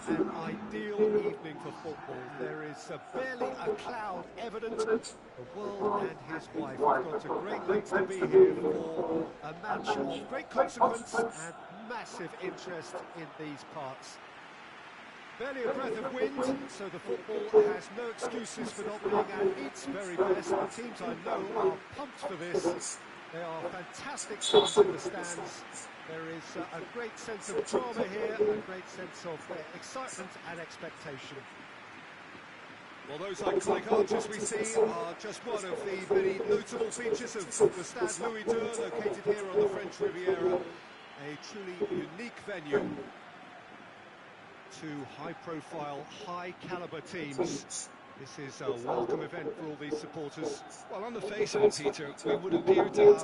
an ideal evening for football. There is barely a cloud evident. The world and his wife have gone to great lengths to be here for a match of great consequence and massive interest in these parts. Barely a breath of wind, so the football has no excuses for not being at its very best. The teams I know are pumped for this. They are fantastic scenes in the stands. There is a great sense of drama here, a great sense of excitement and expectation. Well, those iconic arches we see are just one of the many notable features of the Stade Louis II, located here on the French Riviera. A truly unique venue. Two high-profile, high-caliber teams. This is a welcome event for all these supporters. Well, on the face of it, Peter, we would appear to have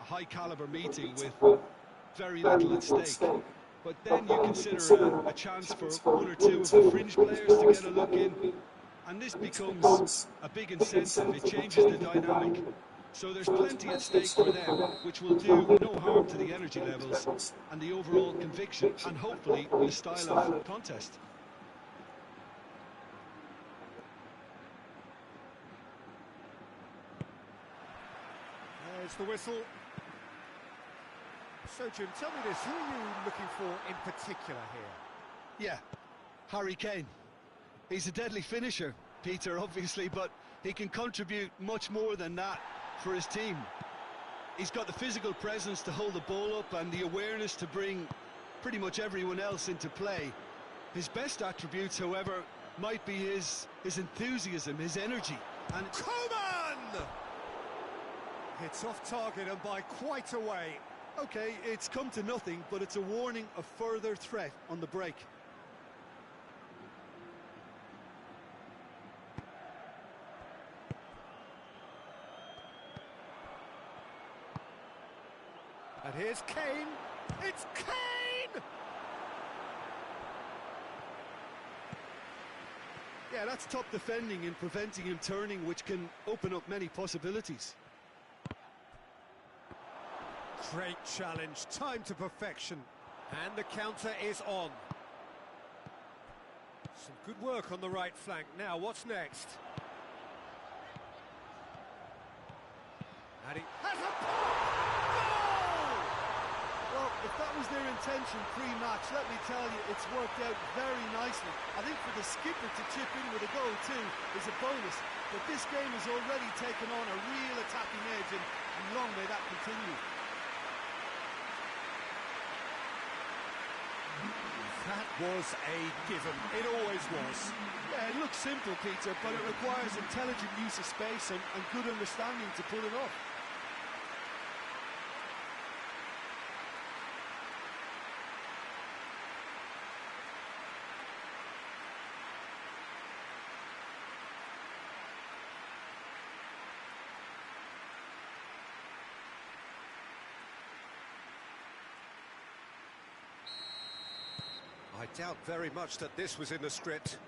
a high-caliber meeting with very little at stake. But then you consider a chance for one or two of the fringe players to get a look in, and this becomes a big incentive. It changes the dynamic. So there's plenty at stake for them, which will do no harm to the energy levels and the overall conviction and hopefully the style of contest. There's the whistle. So, Jim, tell me this, who are you looking for in particular here? Yeah, Harry Kane. He's a deadly finisher, Peter, obviously, but he can contribute much more than that for his team. He's got the physical presence to hold the ball up and the awareness to bring pretty much everyone else into play. His best attributes, however, might be his enthusiasm, his energy. And Coman! It's off target and by quite a way. Okay, it's come to nothing, but it's a warning of further threat on the break. And here's Kane. It's Kane! Yeah, that's top defending and preventing him turning, which can open up many possibilities. Great challenge, time to perfection. And the counter is on. Some good work on the right flank. Now, what's next? And he has a goal! Well, if that was their intention pre-match, let me tell you, it's worked out very nicely. I think for the skipper to chip in with a goal too is a bonus. But this game has already taken on a real attacking edge, and long may that continue. That was a given. It always was. Yeah, it looks simple, Peter, but it requires intelligent use of space and good understanding to pull it off. I doubt very much that this was in the script.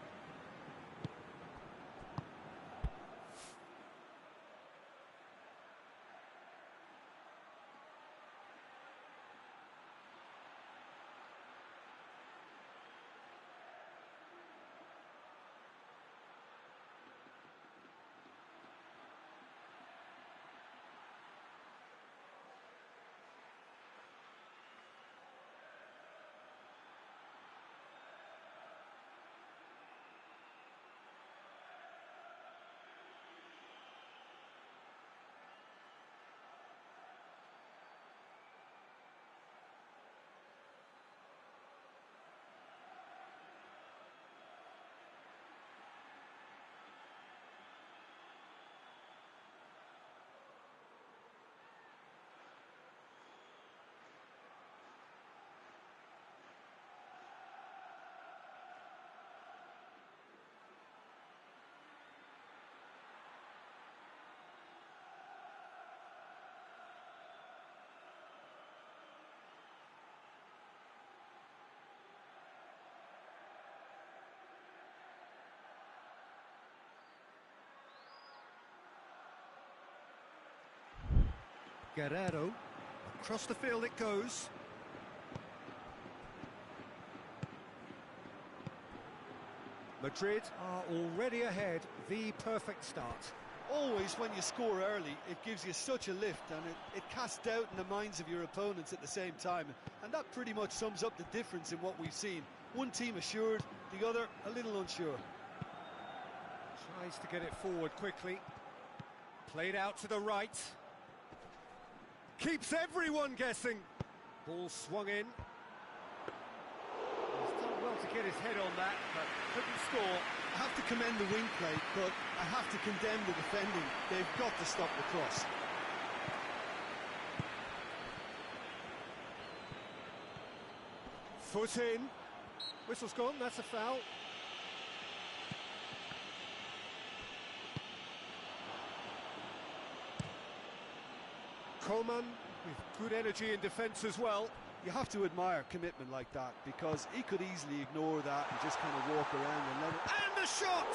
Guerrero, across the field it goes. Madrid are already ahead, the perfect start. Always when you score early, it gives you such a lift, and it casts doubt in the minds of your opponents at the same time. And that pretty much sums up the difference in what we've seen. One team assured, the other a little unsure. Tries to get it forward quickly. Played out to the right. Keeps everyone guessing. Ball swung in. He's done well to get his head on that, but couldn't score. I have to commend the wing play, but I have to condemn the defending. They've got to stop the cross. Foot in. Whistle's gone, that's a foul. Coman with good energy in defence as well. You have to admire commitment like that, because he could easily ignore that and just kind of walk around and let it... And the shot!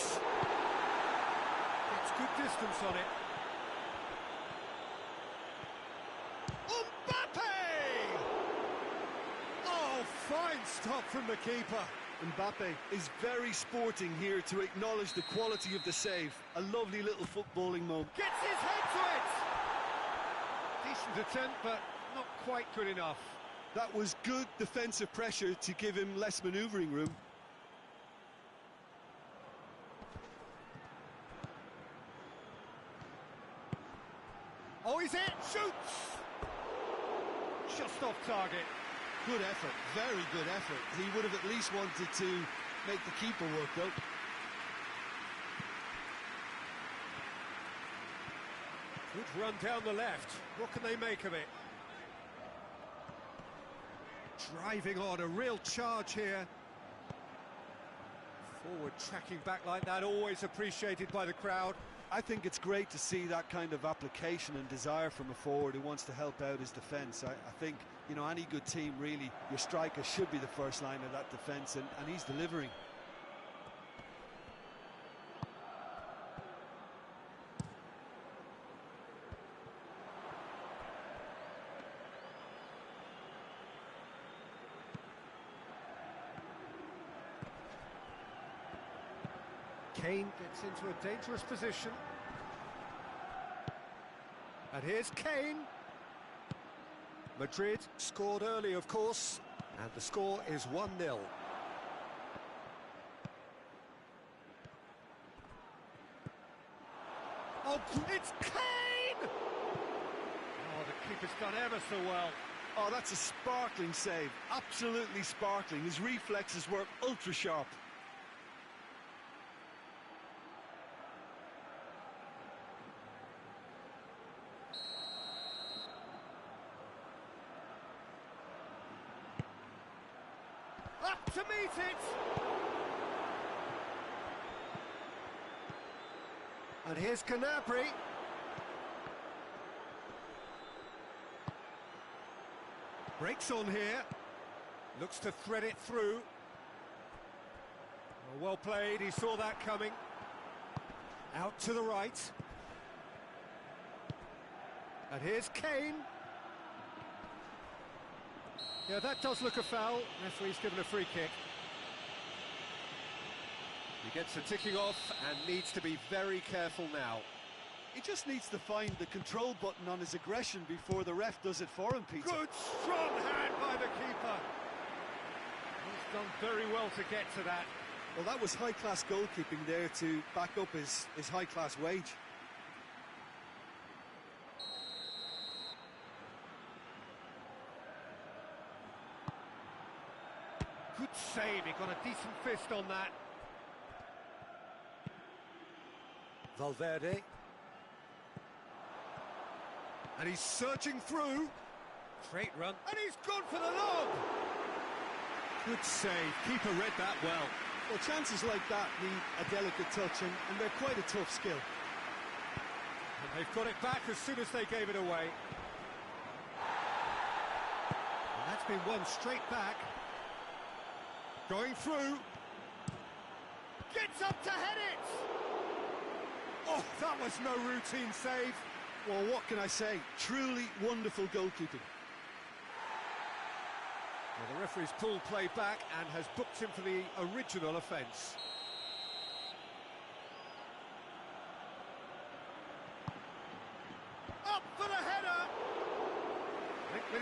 Gets good distance on it. Mbappe! Oh, fine stop from the keeper. Mbappe is very sporting here to acknowledge the quality of the save. A lovely little footballing moment. Gets his head to it! Decent attempt, but not quite good enough. That was good defensive pressure to give him less manoeuvring room. Oh, he's in! Shoots! Just off target. Good effort, very good effort. He would have at least wanted to make the keeper work, though. Good run down the left. What can they make of it? Driving on, a real charge here. Forward tracking back like that, always appreciated by the crowd. I think it's great to see that kind of application and desire from a forward who wants to help out his defence. I think, you know, any good team, really, your striker should be the first line of that defence, and he's delivering. Kane gets into a dangerous position. And here's Kane. Madrid scored early, of course, and the score is 1-0. Oh, it's Kane! Oh, the keeper's done ever so well. Oh, that's a sparkling save. Absolutely sparkling. His reflexes were ultra-sharp. Up to meet it! And here's Gnabry. Breaks on here. Looks to thread it through. Oh, well played, he saw that coming. Out to the right. And here's Kane. Yeah, that does look a foul. Referee's given a free kick. He gets the ticking off and needs to be very careful now. He just needs to find the control button on his aggression before the ref does it for him, Peter. Good, strong hand by the keeper. He's done very well to get to that. Well, that was high-class goalkeeping there to back up his high-class wage. Good save, he got a decent fist on that. Valverde. And he's searching through. Great run. And he's gone for the lob! Good save, keeper read that well. Well, chances like that need a delicate touch, and they're quite a tough skill. And they've got it back as soon as they gave it away. And that's been won straight back. Going through. Gets up to head it! Oh, that was no routine save. Well, what can I say? Truly wonderful goalkeeping. Well, the referee's pulled play back and has booked him for the original offence.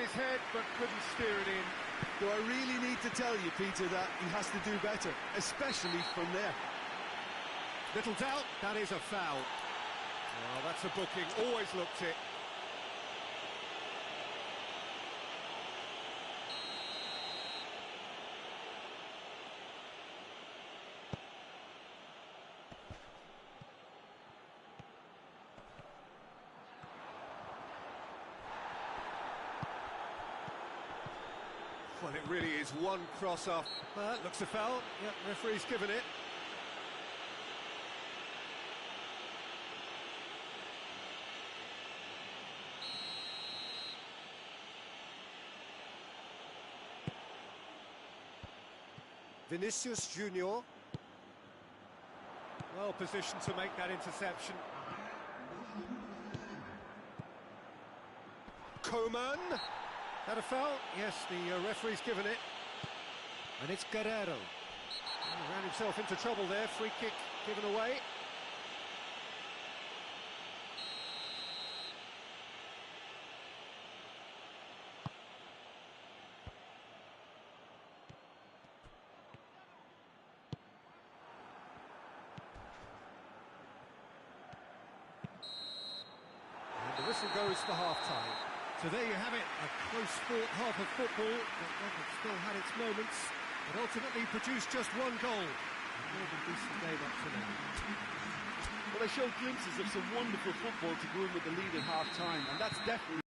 his head, but couldn't steer it in. Do I really need to tell you, Peter, that he has to do better, especially from there? Little doubt, that is a foul. Well, that's a booking, always looked it. Well, it really is one cross off. Looks a foul. Yep, referee's given it. Vinicius Junior. Well positioned to make that interception. Coman. That a foul? Yes, the referee's given it. And it's Guerrero. He ran himself into trouble there. Free kick given away. And the whistle goes for half-time. So there you have it, a close-fought half of football that still had its moments, but ultimately produced just one goal. A more than decent game up to now. Well, they showed glimpses of some wonderful football to go in with the lead at half-time, and that's definitely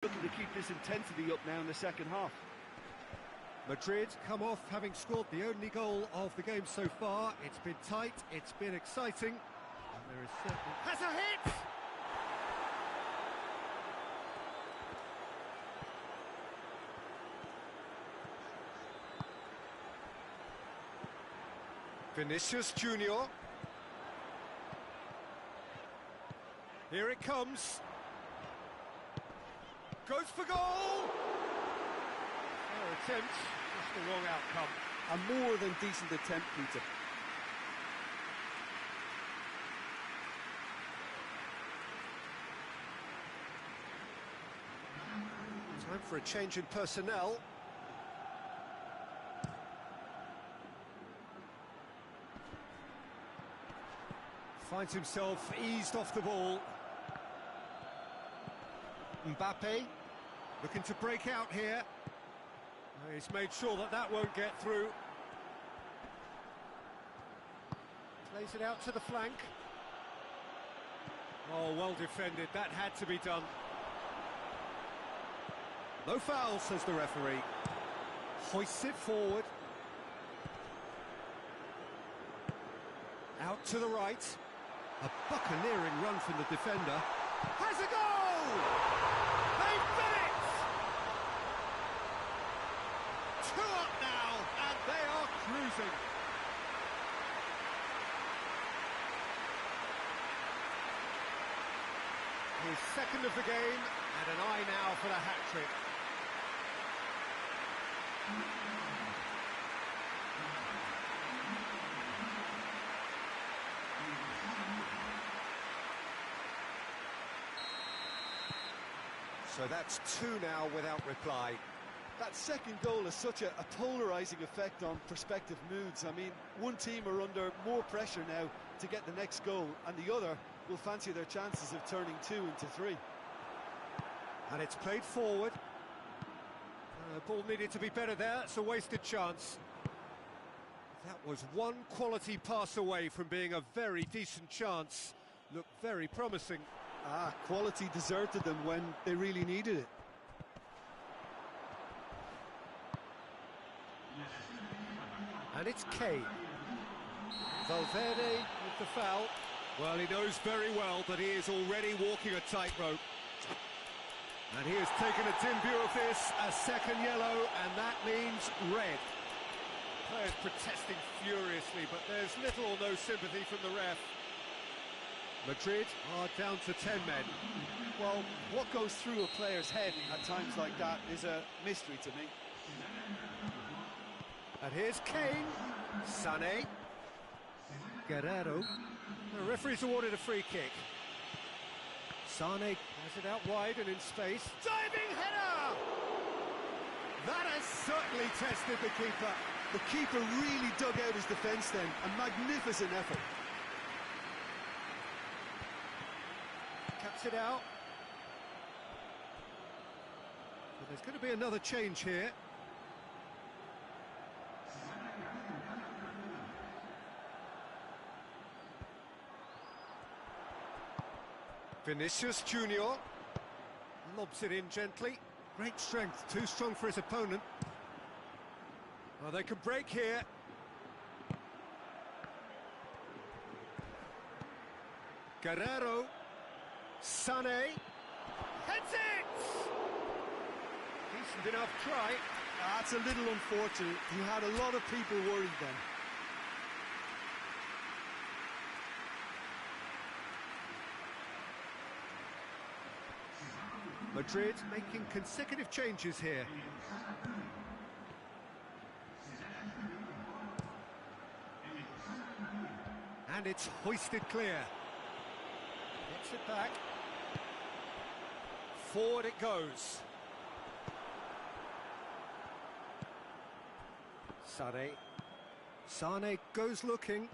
looking to keep this intensity up now in the second half. Madrid come off having scored the only goal of the game so far. It's been tight, it's been exciting, and there is certainly... Has a hit! Vinicius Junior. Here it comes. Goes for goal! Fair attempt, just the wrong outcome. A more than decent attempt, Peter. Time for a change in personnel. Finds himself eased off the ball. Mbappe looking to break out here. He's made sure that that won't get through. Plays it out to the flank. Oh, well defended. That had to be done. No foul, says the referee. Hoists it forward. Out to the right. A buccaneering run from the defender. Has a goal! They've done it! 2 up now, and they are cruising. His second of the game, and an eye now for the hat-trick. So that's 2 now without reply. That second goal has such a polarising effect on prospective moods. I mean, one team are under more pressure now to get the next goal, and the other will fancy their chances of turning 2 into 3. And it's played forward. Ball needed to be better there. It's a wasted chance. That was one quality pass away from being a very decent chance. Looked very promising. Quality deserted them when they really needed it. And it's Kane. Valverde with the foul. Well, he knows very well that he is already walking a tightrope. And he has taken a dim view of this, a second yellow, and that means red. Players protesting furiously, but there's little or no sympathy from the ref. Madrid are down to 10 men. Well, what goes through a player's head at times like that is a mystery to me. And here's Kane, Sané, Guerrero. The referee's awarded a free kick. Sane has it out wide and in space. Diving header! That has certainly tested the keeper. The keeper really dug out his defence then. A magnificent effort. Cuts it out. But there's going to be another change here. Vinicius Junior lobs it in gently. Great strength, too strong for his opponent. Well, they can break here. Guerrero. Sané. Heads it! Decent enough try. That's a little unfortunate. He had a lot of people worried then. Madrid making consecutive changes here. And it's hoisted clear. Gets it back. Forward it goes. Sane goes looking.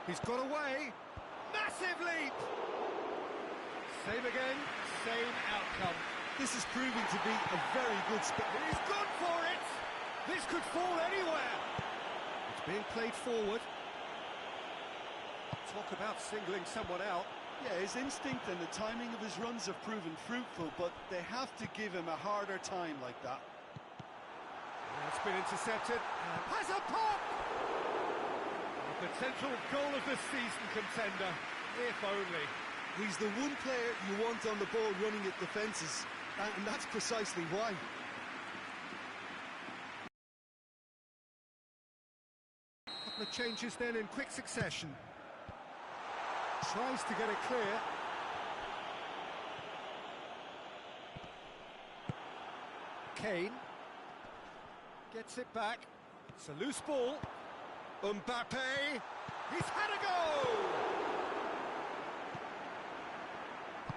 He's got away. Massive leap! Same again, same outcome. This is proving to be a very good spot. He's gone for it! This could fall anywhere! It's being played forward. Talk about singling someone out. Yeah, his instinct and the timing of his runs have proven fruitful, but they have to give him a harder time like that. It's been intercepted and has a pop! A potential goal of the season contender, if only. He's the one player you want on the ball running at defences, and that's precisely why. Couple of changes then in quick succession. Tries to get it clear. Kane gets it back. It's a loose ball. Mbappe. He's had a go!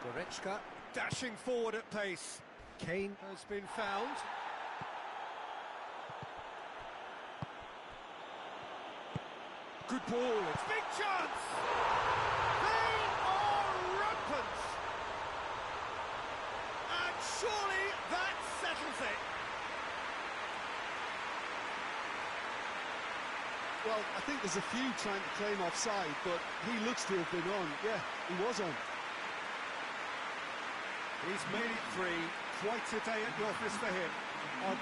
Goretzka dashing forward at pace. Kane has been found. Good ball, it's big chance! They are rampant! And surely that settles it. Well, I think there's a few trying to claim offside, but he looks to have been on. Yeah, he was on. He's made it three. Quite a day at the office for him.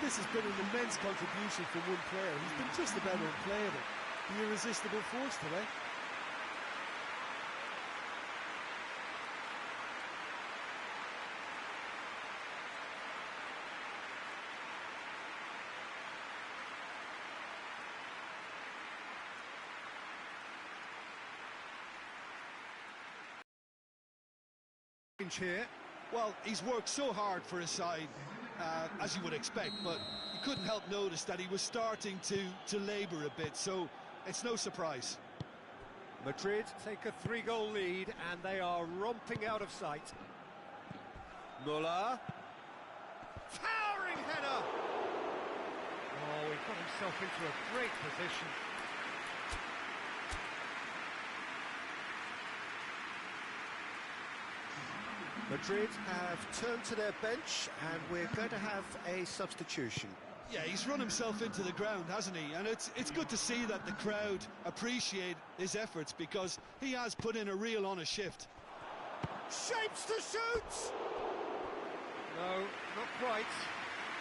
This has been an immense contribution from one player. He's been just about unplayable. The irresistible force today. Here. Well, he's worked so hard for his side, as you would expect, but you couldn't help notice that he was starting to labour a bit, so it's no surprise. Madrid take a 3-goal lead, and they are romping out of sight. Muller. Towering header! Oh, he got himself into a great position. Madrid have turned to their bench, and we're going to have a substitution. Yeah, he's run himself into the ground, hasn't he? And it's good to see that the crowd appreciate his efforts, because he has put in a real honest shift. Shapes to shoot! No, not quite.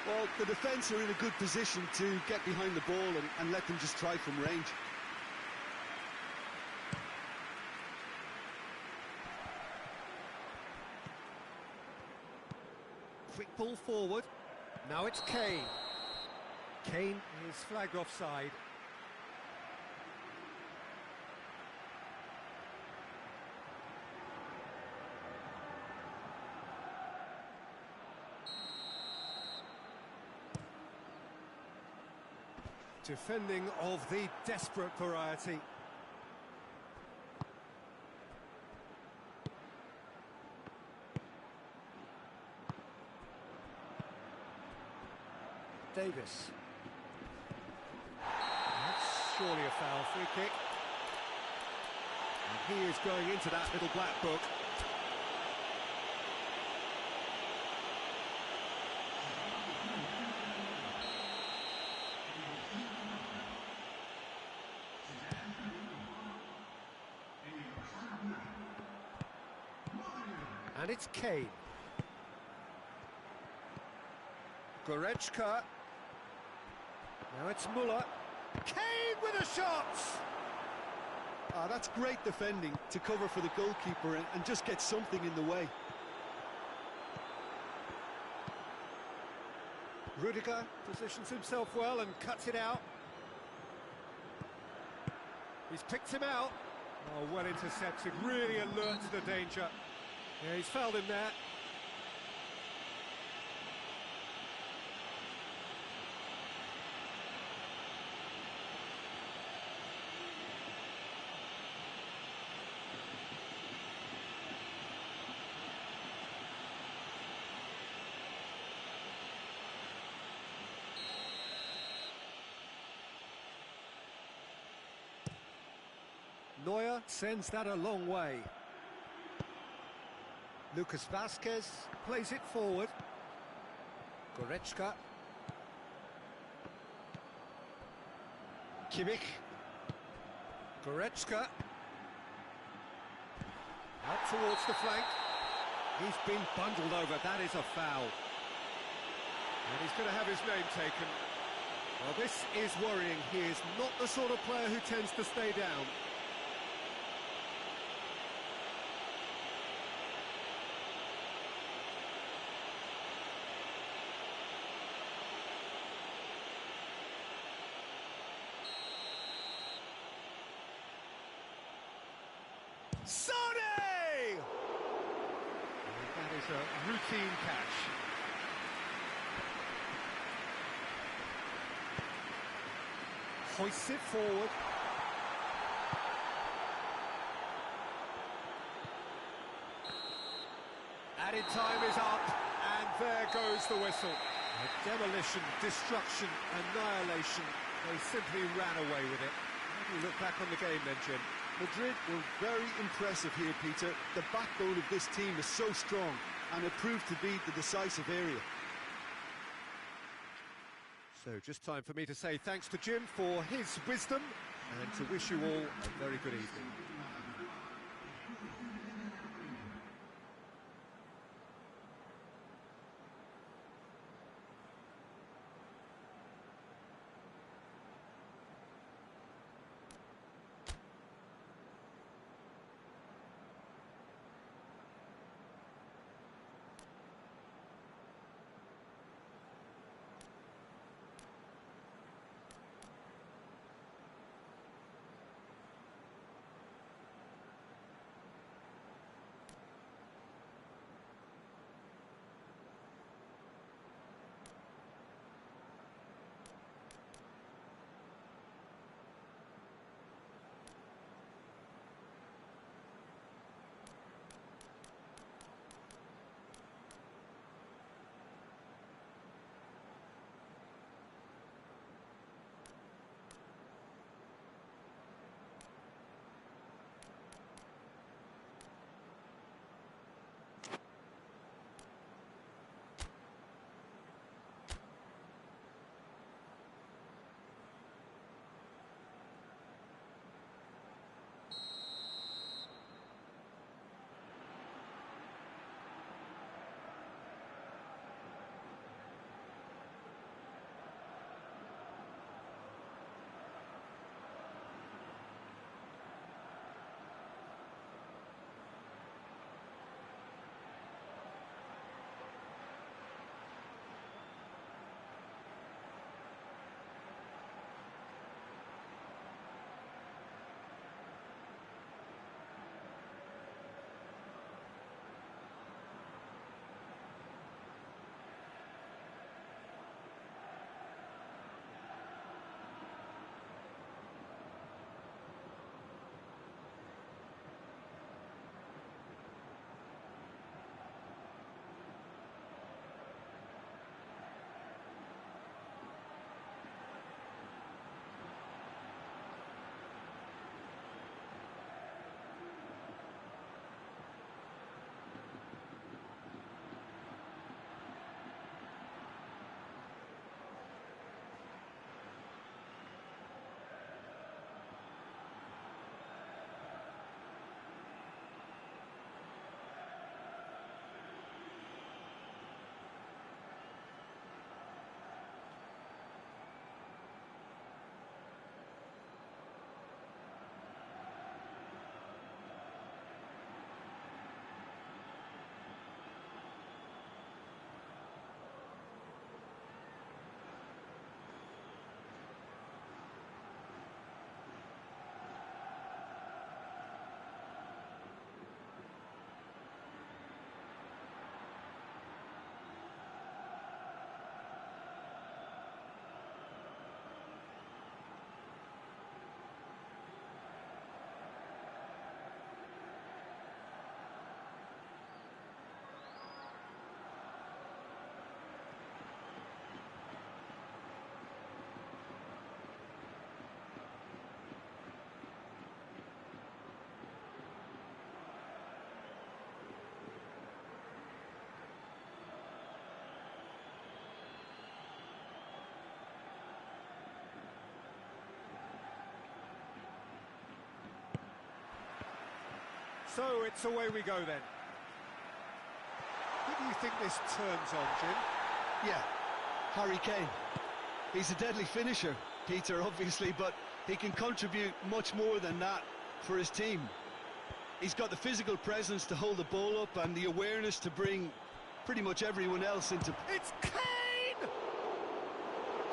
Well, the defence are in a good position to get behind the ball and let them just try from range. Quick ball forward. Now it's Kane. Kane is flagged offside. Defending of the desperate variety. Davis. That's surely a foul. Free kick. And he is going into that little black book. And it's Kane. Goretzka. Now it's Muller. Kane with a shot! Ah, that's great defending to cover for the goalkeeper and just get something in the way. Rudiger positions himself well and cuts it out. He's picked him out. Oh, well intercepted, really alert to the danger. Yeah, he's fouled him there. Neuer sends that a long way. Lucas Vazquez plays it forward. Goretzka. Kimmich. Goretzka. Up towards the flank. He's been bundled over, that is a foul. And he's going to have his name taken. Well, this is worrying. He is not the sort of player who tends to stay down. Sane! That is a routine catch. Hoists it forward. Added time is up, and there goes the whistle. Demolition, destruction, annihilation. They simply ran away with it. How do you look back on the game then, Jim? Madrid were very impressive here, Peter. The backbone of this team is so strong, and it proved to be the decisive area. So just time for me to say thanks to Jim for his wisdom, and to wish you all a very good evening. So it's away we go then. Who do you think this turns on, Jim? Yeah, Harry Kane. He's a deadly finisher, Peter, obviously, but he can contribute much more than that for his team. He's got the physical presence to hold the ball up and the awareness to bring pretty much everyone else into... It's Kane!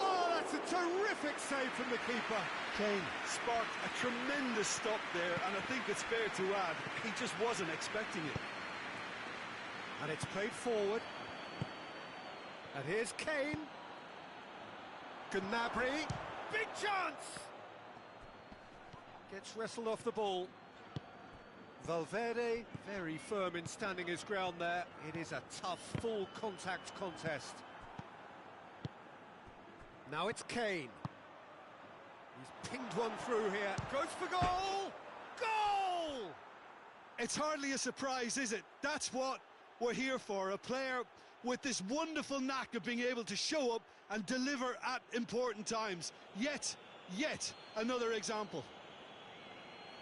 Oh, that's a terrific save from the keeper. Kane sparked a tremendous stop there, and I think it's fair to add, he just wasn't expecting it. And it's played forward. And here's Kane. Gnabry. Big chance! Gets wrestled off the ball. Valverde, very firm in standing his ground there. It is a tough, full-contact contest. Now it's Kane. He's pinged one through here. Goes for goal! Goal! It's hardly a surprise, is it? That's what we're here for, a player with this wonderful knack of being able to show up and deliver at important times. Yet another example.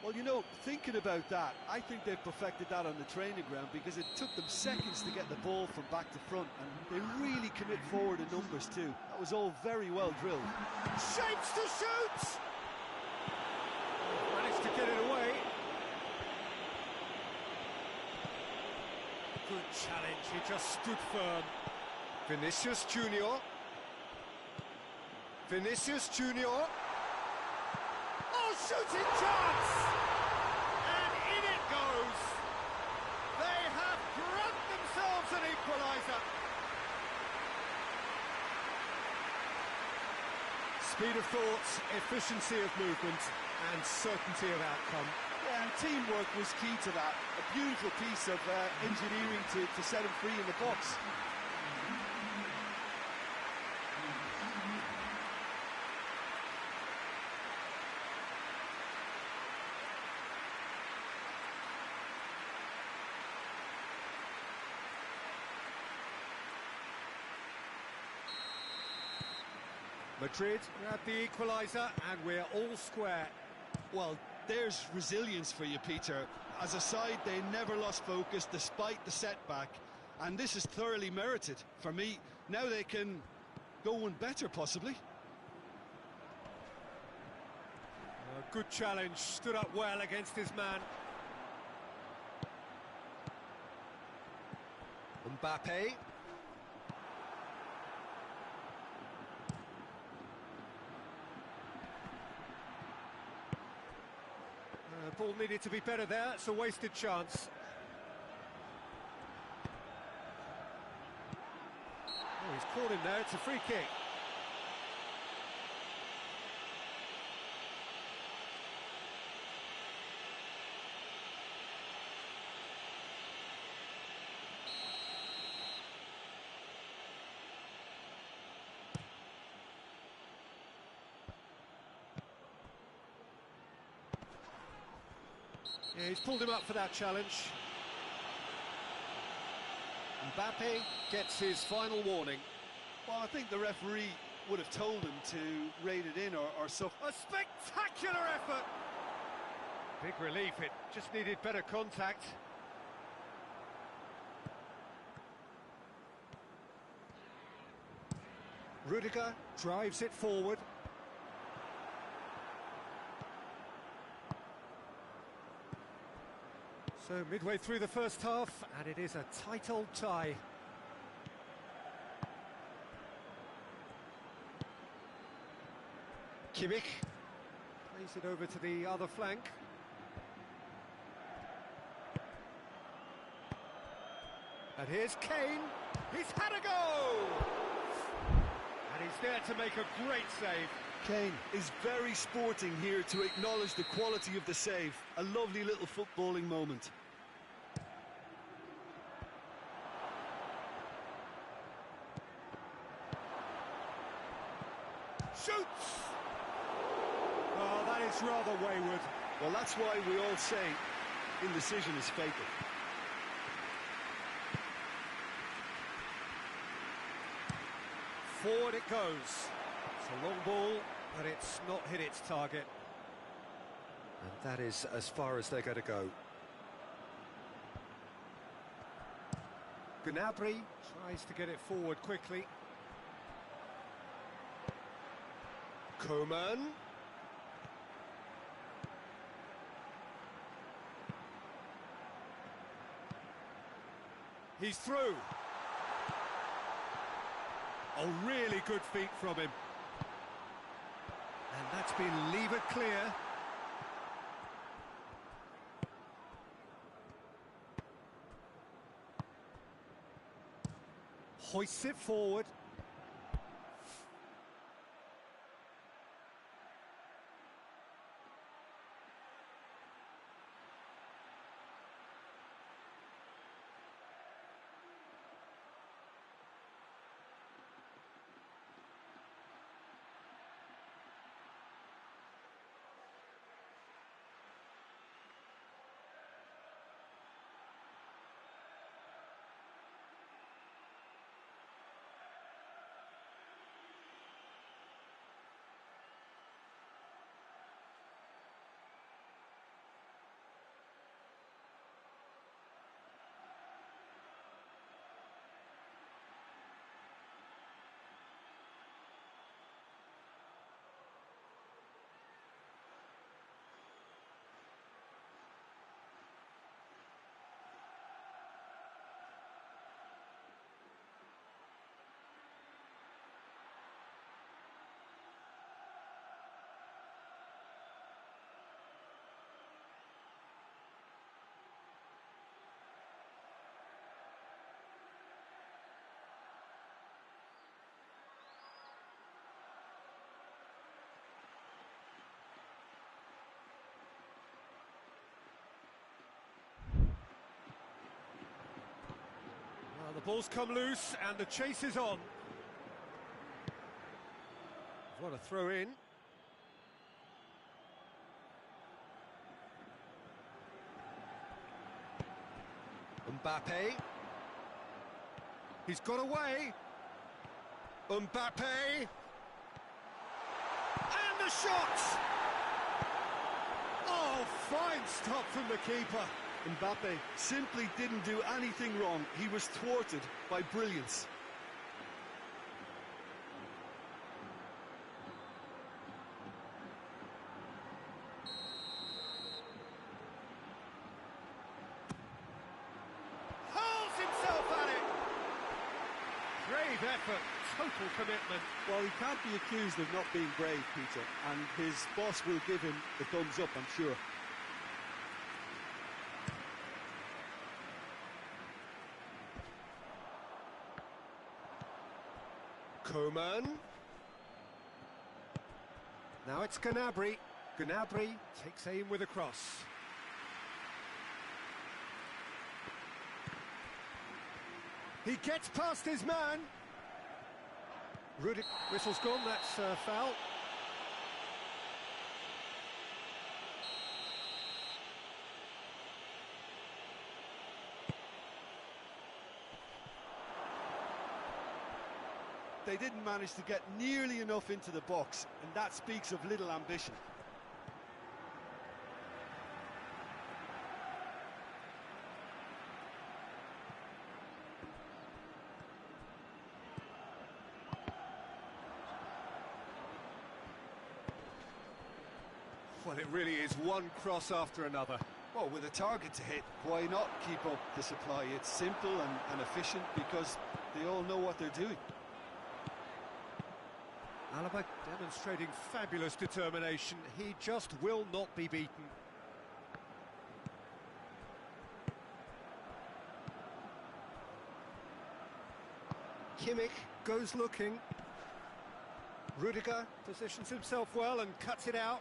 Well, you know, thinking about that, I think they've perfected that on the training ground because it took them seconds to get the ball from back to front, and they really commit forward in numbers too. That was all very well drilled. Shapes to shoot! Managed to get it away. Good challenge, he just stood firm. Vinicius Junior. Vinicius Junior. Oh, shooting chance! And in it goes. They have grabbed themselves an equaliser. Speed of thought, efficiency of movement, and certainty of outcome. Yeah, and teamwork was key to that. A beautiful piece of engineering to set him free in the box. Madrid grab the equaliser, and we're all square. Well, there's resilience for you, Peter. As a side, they never lost focus despite the setback, and this is thoroughly merited. For me, now they can go one better, possibly. A good challenge, stood up well against his man. Mbappe. Ball needed to be better there, it's a wasted chance. Oh, he's caught him there, it's a free kick. Yeah, he's pulled him up for that challenge. Mbappe gets his final warning. Well, I think the referee would have told him to rate it in or so. A spectacular effort! Big relief, it just needed better contact. Rudiger drives it forward. So midway through the first half, and it is a tight old tie. Kimmich plays it over to the other flank. And here's Kane. He's had a go! And he's there to make a great save. Kane is very sporting here to acknowledge the quality of the save. A lovely little footballing moment. Shoots! Oh, that is rather wayward. Well, that's why we all say indecision is fatal. Forward it goes. It's a long ball, but it's not hit its target. And that is as far as they're going to go. Gnabry tries to get it forward quickly. Coman. He's through. Oh, really good feet from him. And that's been levered clear. Hoists it forward. Well, the ball's come loose and the chase is on. What a throw in. Mbappe. He's got away. Mbappe. And the shot! Oh, fine stop from the keeper. Mbappe simply didn't do anything wrong. He was thwarted by brilliance. Hurls himself at it! Brave effort, total commitment. Well, he can't be accused of not being brave, Peter, and his boss will give him the thumbs up, I'm sure. Coman. Now it's Gnabry. Gnabry takes aim with a cross. He gets past his man. Rudiger, whistle's gone, that's foul. They didn't manage to get nearly enough into the box, and that speaks of little ambition. Well, it really is one cross after another. Well, with a target to hit, why not keep up the supply? It's simple and efficient because they all know what they're doing. Alaba demonstrating fabulous determination. He just will not be beaten. Kimmich goes looking. Rudiger positions himself well and cuts it out.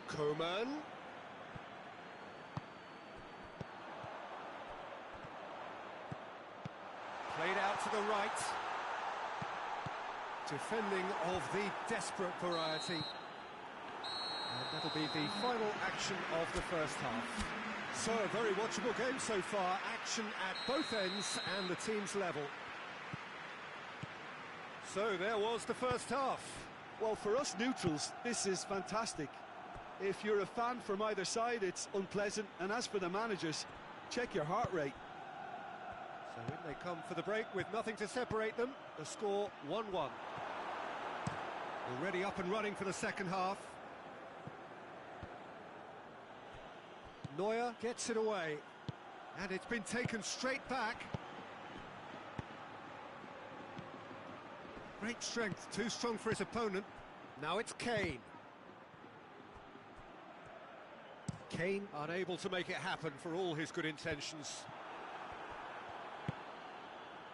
Coman. Played out to the right. Defending of the desperate variety. And that'll be the final action of the first half. So, a very watchable game so far. Action at both ends and the teams level. So, there was the first half. Well, for us neutrals, this is fantastic. If you're a fan from either side, it's unpleasant. And as for the managers, check your heart rate. So in they come for the break with nothing to separate them. The score 1-1. Already up and running for the second half. Neuer gets it away. And it's been taken straight back. Great strength, too strong for his opponent. Now it's Kane. Kane unable to make it happen for all his good intentions.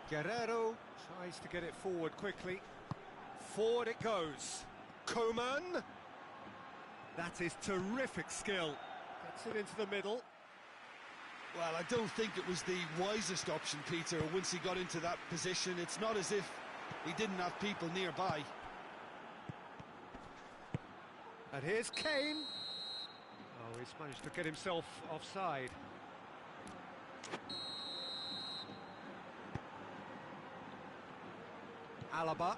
Guerrero tries to get it forward quickly. Forward it goes. Coman. That is terrific skill. Gets it into the middle. Well, I don't think it was the wisest option, Peter, once he got into that position. It's not as if he didn't have people nearby. And here's Kane. Oh, he's managed to get himself offside. Alaba.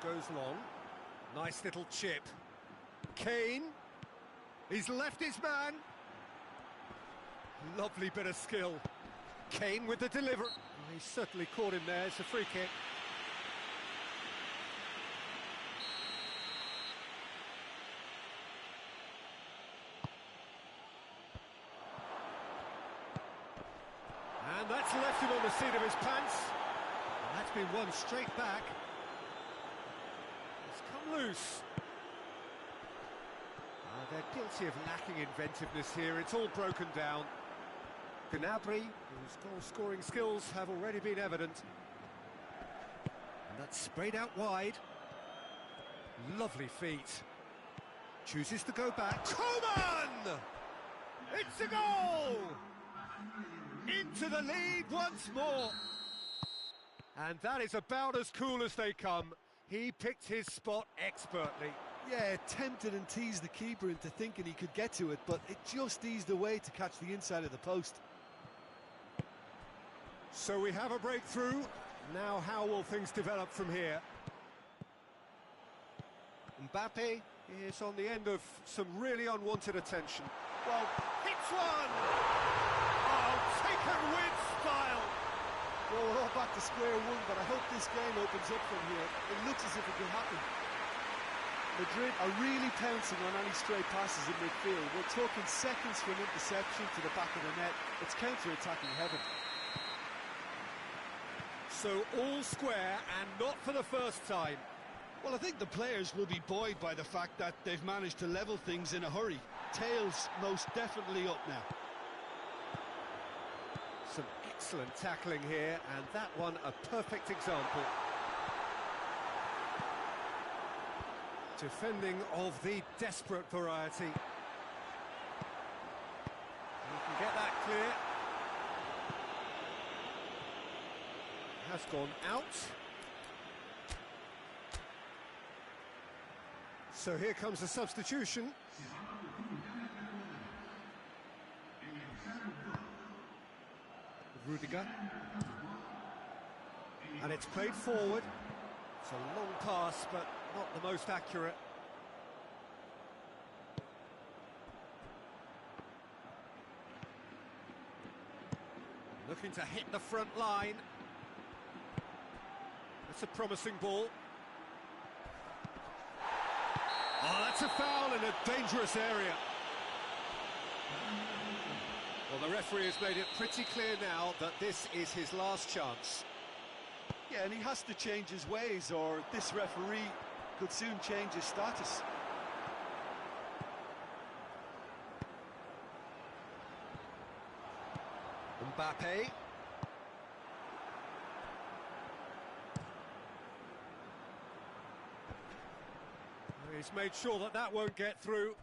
Goes long. Nice little chip. Kane. He's left his man. Lovely bit of skill. Kane with the delivery. Oh, he certainly caught him there. It's a free kick. And that's left him on the seat of his pants. And that's been won straight back. It's come loose. They're guilty of lacking inventiveness here. It's all broken down. Gnabry, whose goal-scoring skills have already been evident. And that's sprayed out wide. Lovely feet. Chooses to go back. Coman! It's a goal! Into the lead once more. And that is about as cool as they come. He picked his spot expertly. Yeah, tempted and teased the keeper into thinking he could get to it, but it just eased away to catch the inside of the post. So we have a breakthrough. Now how will things develop from here? Mbappe is on the end of some really unwanted attention. Well, hits one! Oh, taken with style! Well, we're all back to square one, but I hope this game opens up from here. It looks as if it could happen. Madrid are really pouncing on any stray passes in midfield. We're talking seconds from interception to the back of the net. It's counter-attacking heaven. So all square, and not for the first time. Well, I think the players will be buoyed by the fact that they've managed to level things in a hurry. Tails most definitely up now. Some excellent tackling here, and that one a perfect example. Defending of the desperate variety. You can get that clear. Has gone out. So here comes a substitution. Rudiger. And it's played forward. It's a long pass, but not the most accurate. Looking to hit the front line. That's a promising ball. Oh, that's a foul in a dangerous area. Well, the referee has made it pretty clear now that this is his last chance. Yeah, and he has to change his ways, or this referee could soon change his status. Mbappe. He's made sure that that won't get through.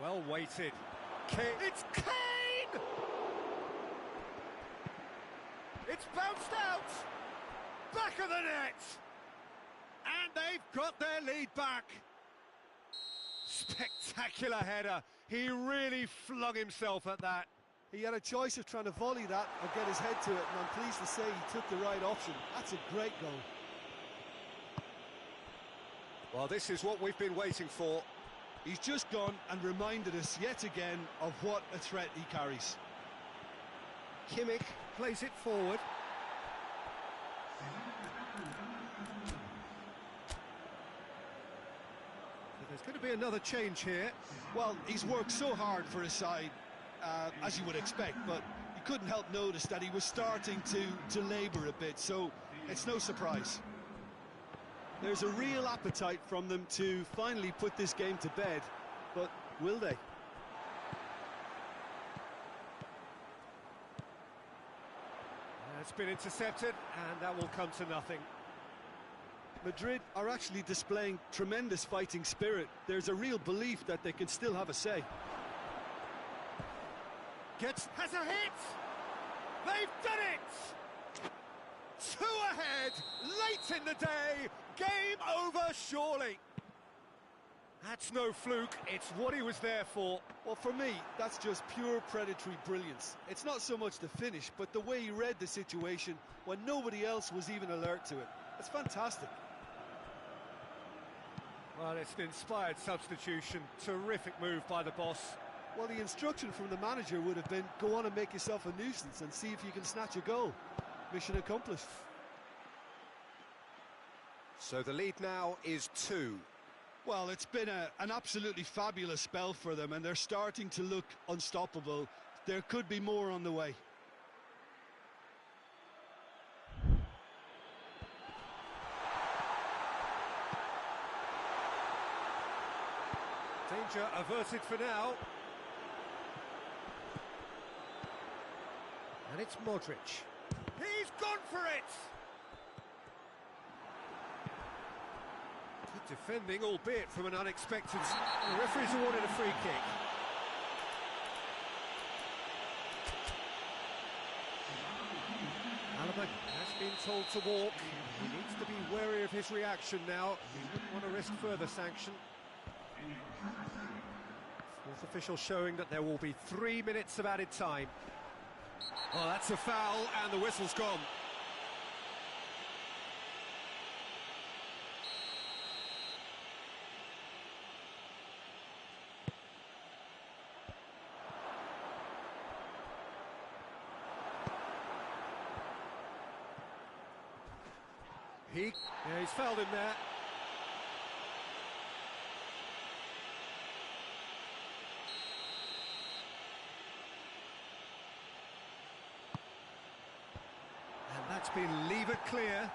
Well weighted. Kane. It's Kane! It's bounced out! Back of the net! And they've got their lead back. Spectacular header. He really flung himself at that. He had a choice of trying to volley that or get his head to it, and I'm pleased to say he took the right option. That's a great goal. Well, this is what we've been waiting for. He's just gone and reminded us yet again of what a threat he carries. Kimmich plays it forward. So there's going to be another change here. Well, he's worked so hard for his side, as you would expect, but you couldn't help notice that he was starting to labour a bit, so it's no surprise. There's a real appetite from them to finally put this game to bed, but will they? It's been intercepted, and that will come to nothing. Madrid are actually displaying tremendous fighting spirit. There's a real belief that they can still have a say. Has a hit! They've done it! 2 ahead, late in the day, game over surely. That's no fluke, it's what he was there for. Well, for me, that's just pure predatory brilliance. It's not so much the finish, but the way he read the situation when nobody else was even alert to it. It's fantastic. Well, it's an inspired substitution, terrific move by the boss. Well, the instruction from the manager would have been, go on and make yourself a nuisance and see if you can snatch a goal. Mission accomplished. So the lead now is 2. Well, it's been an absolutely fabulous spell for them, and they're starting to look unstoppable. There could be more on the way. Danger averted for now. And it's Modric. He's gone for it! Good defending, albeit from an unexpected... The referee's awarded a free kick. Alaba has been told to walk. He needs to be wary of his reaction now. He wouldn't want to risk further sanction. Fourth official showing that there will be 3 minutes of added time. Oh, that's a foul, and the whistle's gone. Yeah, he's fouled him there. And that's been levered clear.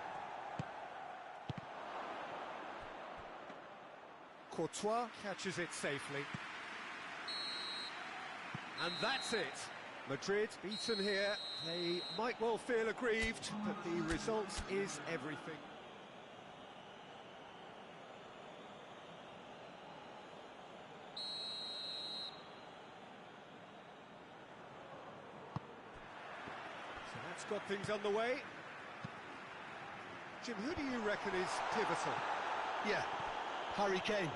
Courtois catches it safely. And that's it. Madrid beaten here. They might well feel aggrieved, but the result is everything. So that's got things underway. Jim, who do you reckon is pivotal? Yeah, Harry Kane.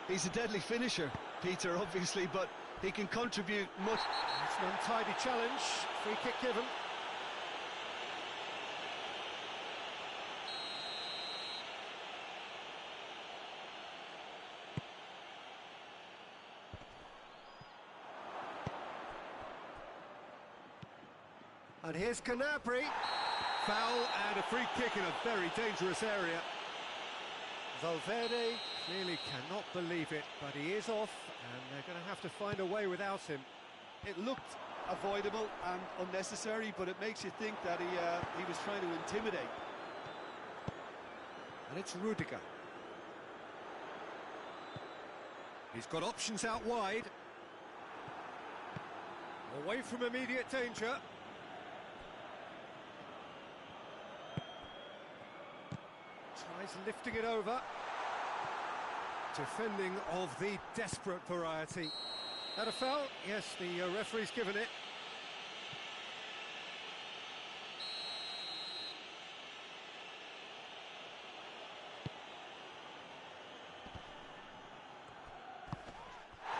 He's a deadly finisher, Peter, obviously, but he can contribute much. It's an untidy challenge. Free kick given. And here's Canabry. Foul and a free kick in a very dangerous area. Valverde clearly cannot believe it, but he is off, and they're going to have to find a way without him. It looked avoidable and unnecessary, but it makes you think that he was trying to intimidate. And it's Rudiger. He's got options out wide. Away from immediate danger. Tries lifting it over. Defending of the desperate variety. That a foul? Yes, the referee's given it.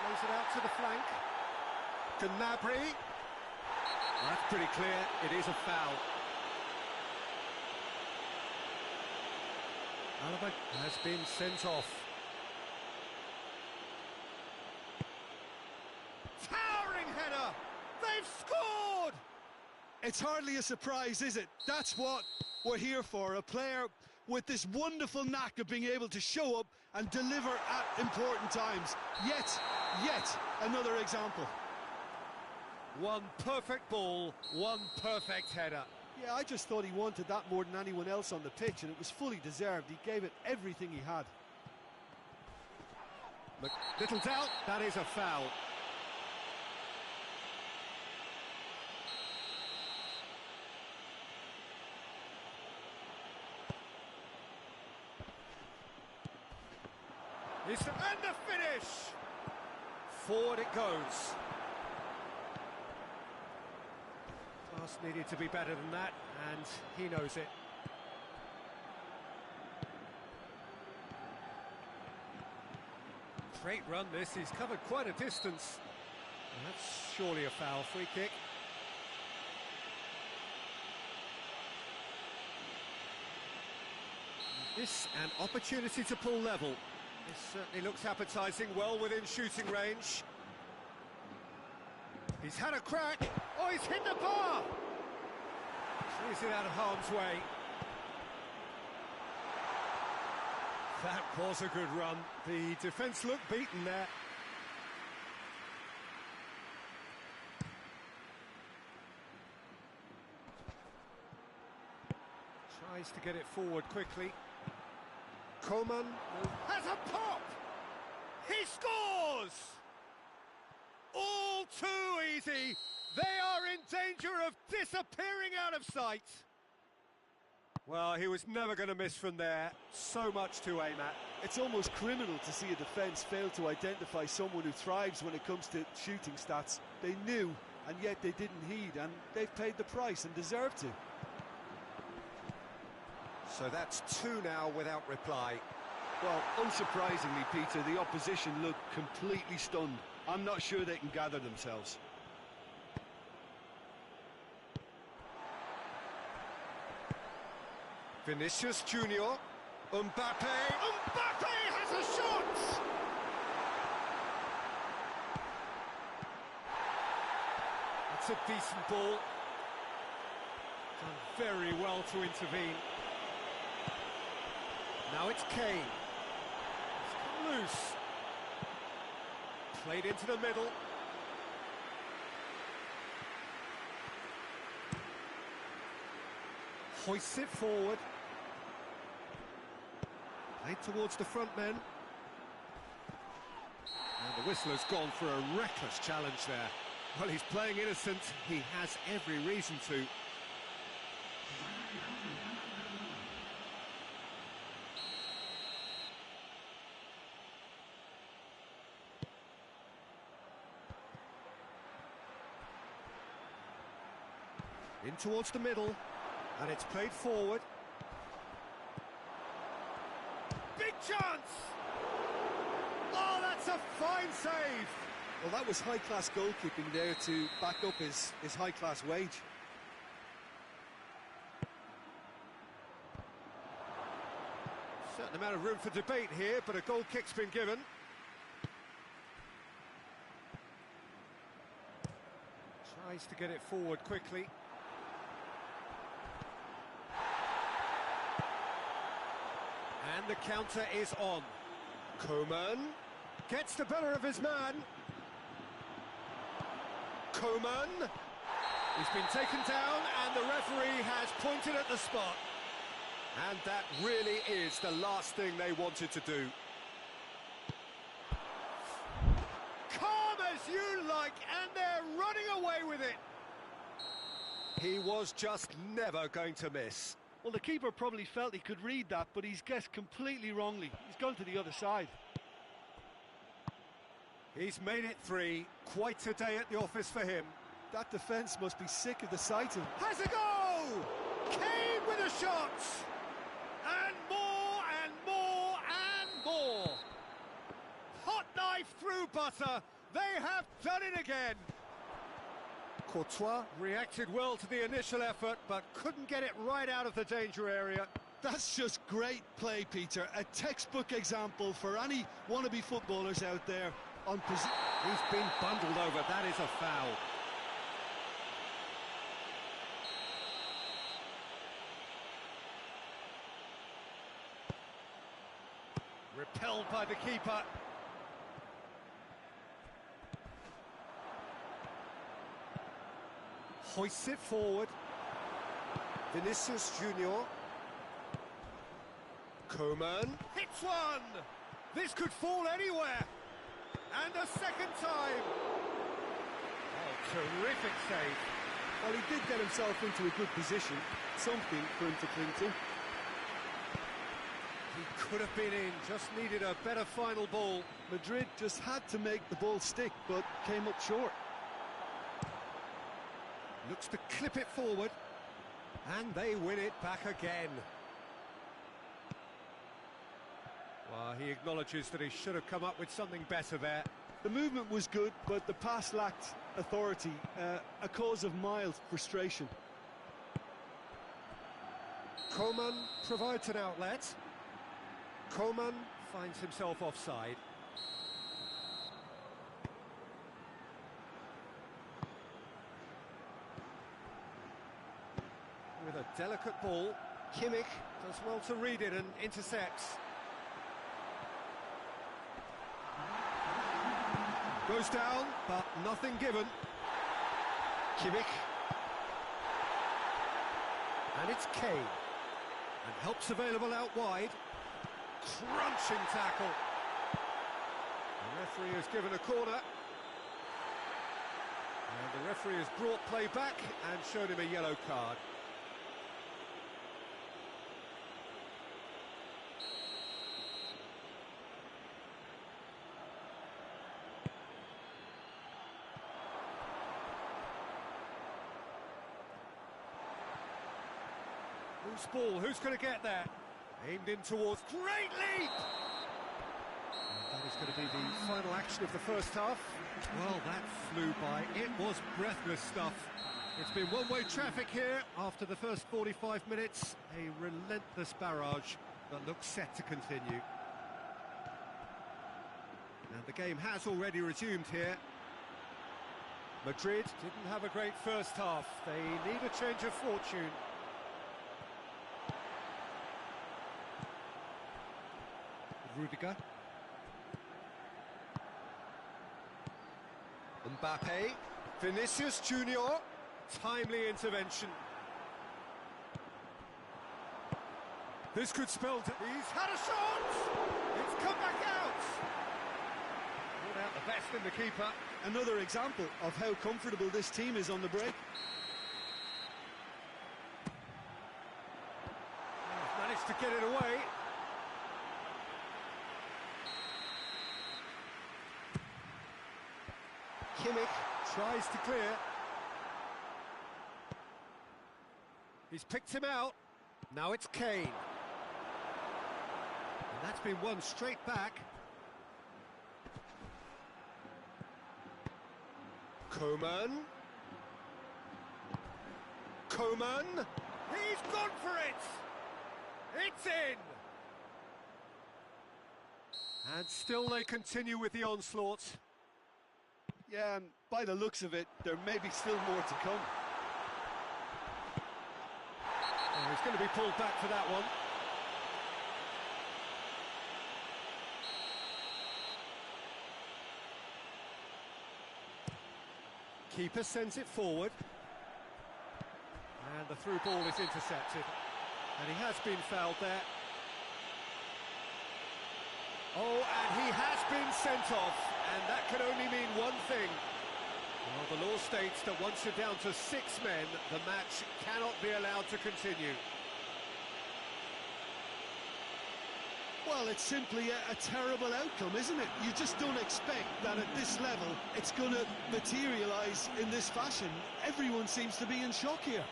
Plays it out to the flank. Gnabry. That's pretty clear, it is a foul. Alaba has been sent off. Towering header! They've scored! It's hardly a surprise, is it? That's what we're here for, a player with this wonderful knack of being able to show up and deliver at important times. Yet another example. One perfect ball, one perfect header. Yeah, I just thought he wanted that more than anyone else on the pitch, and it was fully deserved. He gave it everything he had. Little doubt, that is a foul. And the finish! Forward it goes. Pass needed to be better than that, and he knows it. Great run this, he's covered quite a distance. And that's surely a foul. Free kick. This an opportunity to pull level. This certainly looks appetising, well within shooting range. He's had a crack. Oh, he's hit the bar! Clears it out of harm's way. That was a good run. The defence looked beaten there. Tries to get it forward quickly. Coman has a pop! He scores! All too easy. They are in danger of disappearing out of sight. Well, he was never going to miss from there. So much to aim at. It's almost criminal to see a defence fail to identify someone who thrives when it comes to shooting stats. They knew, and yet they didn't heed, and they've paid the price and deserve to. So that's two now without reply. Well, unsurprisingly, Peter, the opposition look completely stunned. I'm not sure they can gather themselves. Vinicius Junior, Mbappe has a shot! That's a decent ball. Done very well to intervene. Now it's Kane. It's come loose. Played into the middle. Hoists it forward. Played towards the front men. And the whistler's gone for a reckless challenge there. Well, he's playing innocent. He has every reason to. In towards the middle, and it's played forward. Big chance! Oh, that's a fine save! Well, that was high-class goalkeeping there to back up his high-class wage. Certain amount of room for debate here, but a goal kick's been given. Tries to get it forward quickly. And the counter is on. Coman gets the better of his man. Coman. He's been taken down and the referee has pointed at the spot. And that really is the last thing they wanted to do. Calm as you like, and they're running away with it. He was just never going to miss. Well, the keeper probably felt he could read that, but he's guessed completely wrongly. He's gone to the other side. He's made it 3. Quite a day at the office for him. That defence must be sick of the sight of him. Has a goal! Kane with a shot! And more and more and more! Hot knife through butter. They have done it again. Courtois reacted well to the initial effort, but couldn't get it right out of the danger area. That's just great play, Peter. A textbook example for any wannabe footballers out there on position. He's been bundled over. That is a foul. Repelled by the keeper. Hoists it forward. Vinicius Junior. Coman hits one! This could fall anywhere! And a second time! Oh, terrific save. Well, he did get himself into a good position, something for him to cling to. He could have been in, just needed a better final ball. Madrid just had to make the ball stick, but came up short. Looks to clip it forward. And they win it back again. Well, he acknowledges that he should have come up with something better there. The movement was good, but the pass lacked authority, a cause of mild frustration. Coman provides an outlet. Coman finds himself offside. With a delicate ball, Kimmich does well to read it and intercepts. Goes down, but nothing given. Kimmich. And it's Kane. And help's available out wide. Crunching tackle. The referee has given a corner. And the referee has brought play back and shown him a yellow card. Loose ball, who's going to get there? Aimed in towards, great leap! And that is going to be the final action of the first half. Well, that flew by, it was breathless stuff. It's been one-way traffic here after the first 45 minutes. A relentless barrage that looks set to continue. And the game has already resumed here. Madrid didn't have a great first half. They need a change of fortune. Rudiger. Mbappe. Vinicius Junior. Timely intervention. This could spell... He's had a shot! It's come back out! Brought out the best in the keeper. Another example of how comfortable this team is on the break. He's managed to get it away. Kimmich tries to clear. He's picked him out. Now it's Kane. And that's been won straight back. Coman. Coman. He's gone for it. It's in. And still they continue with the onslaught. Yeah, and by the looks of it, there may be still more to come. Oh, he's going to be pulled back for that one. Keeper sends it forward. And the through ball is intercepted. And he has been fouled there. Oh, and he has been sent off. And that can only mean one thing. Well, the law states that once you're down to 6 men, the match cannot be allowed to continue. Well, it's simply a terrible outcome, isn't it? You just don't expect that at this level it's going to materialise in this fashion. Everyone seems to be in shock here.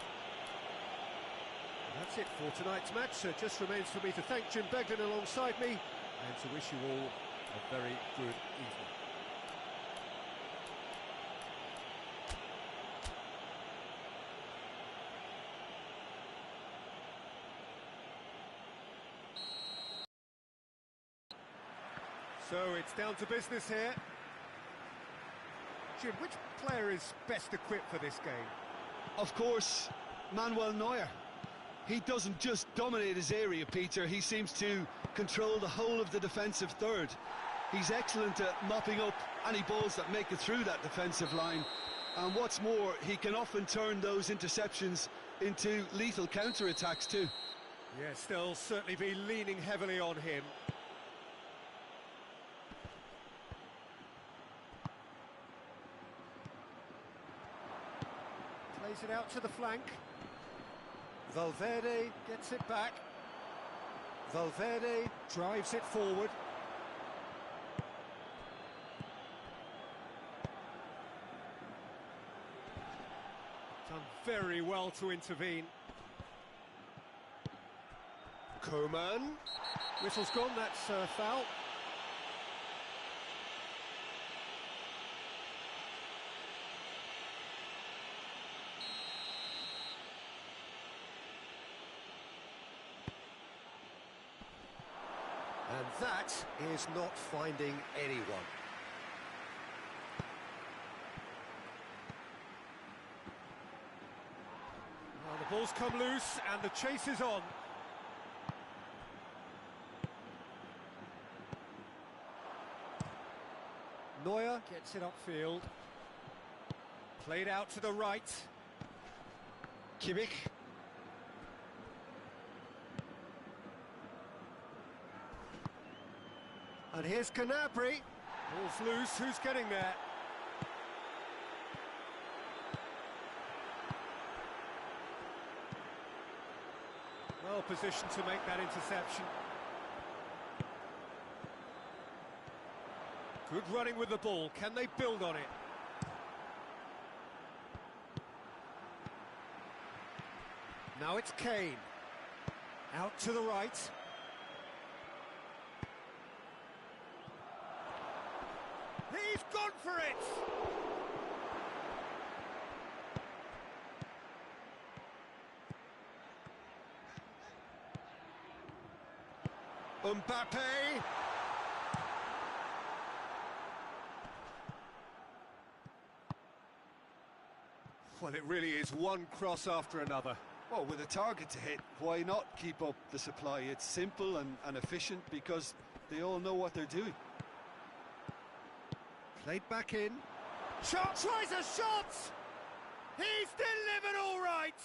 That's it for tonight's match, so it just remains for me to thank Jim Beglin alongside me and to wish you all a very good evening. So it's down to business here. Jim, which player is best equipped for this game? Of course, Manuel Neuer. He doesn't just dominate his area, Peter, he seems to control the whole of the defensive third. He's excellent at mopping up any balls that make it through that defensive line. And what's more, he can often turn those interceptions into lethal counter-attacks too. Yes, they'll certainly be leaning heavily on him. Plays it out to the flank. Valverde gets it back. Valverde drives it forward. Done very well to intervene. Coman. Whistle's gone, that's a foul. And that is not finding anyone. Well, the ball's come loose and the chase is on. Neuer gets it upfield. Played out to the right. Kimmich. And here's Gnabry. Ball's loose, who's getting there? Well positioned to make that interception. Good running with the ball, can they build on it? Now it's Kane. Out to the right. He's gone for it! Mbappe! Well, it really is one cross after another. Well, with a target to hit, why not keep up the supply? It's simple and efficient because they all know what they're doing. Played back in. Shot! Tries a shot! He's delivered all right!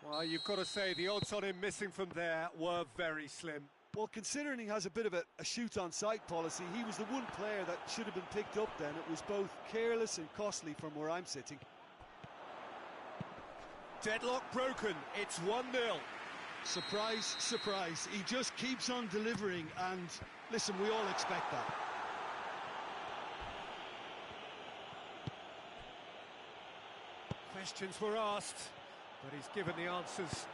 Well, you've got to say, the odds on him missing from there were very slim. Well, considering he has a bit of a shoot-on-sight policy, he was the one player that should have been picked up then. It was both careless and costly from where I'm sitting. Deadlock broken, it's 1-0. Surprise, surprise, he just keeps on delivering and, listen, we all expect that. Questions were asked, but he's given the answers.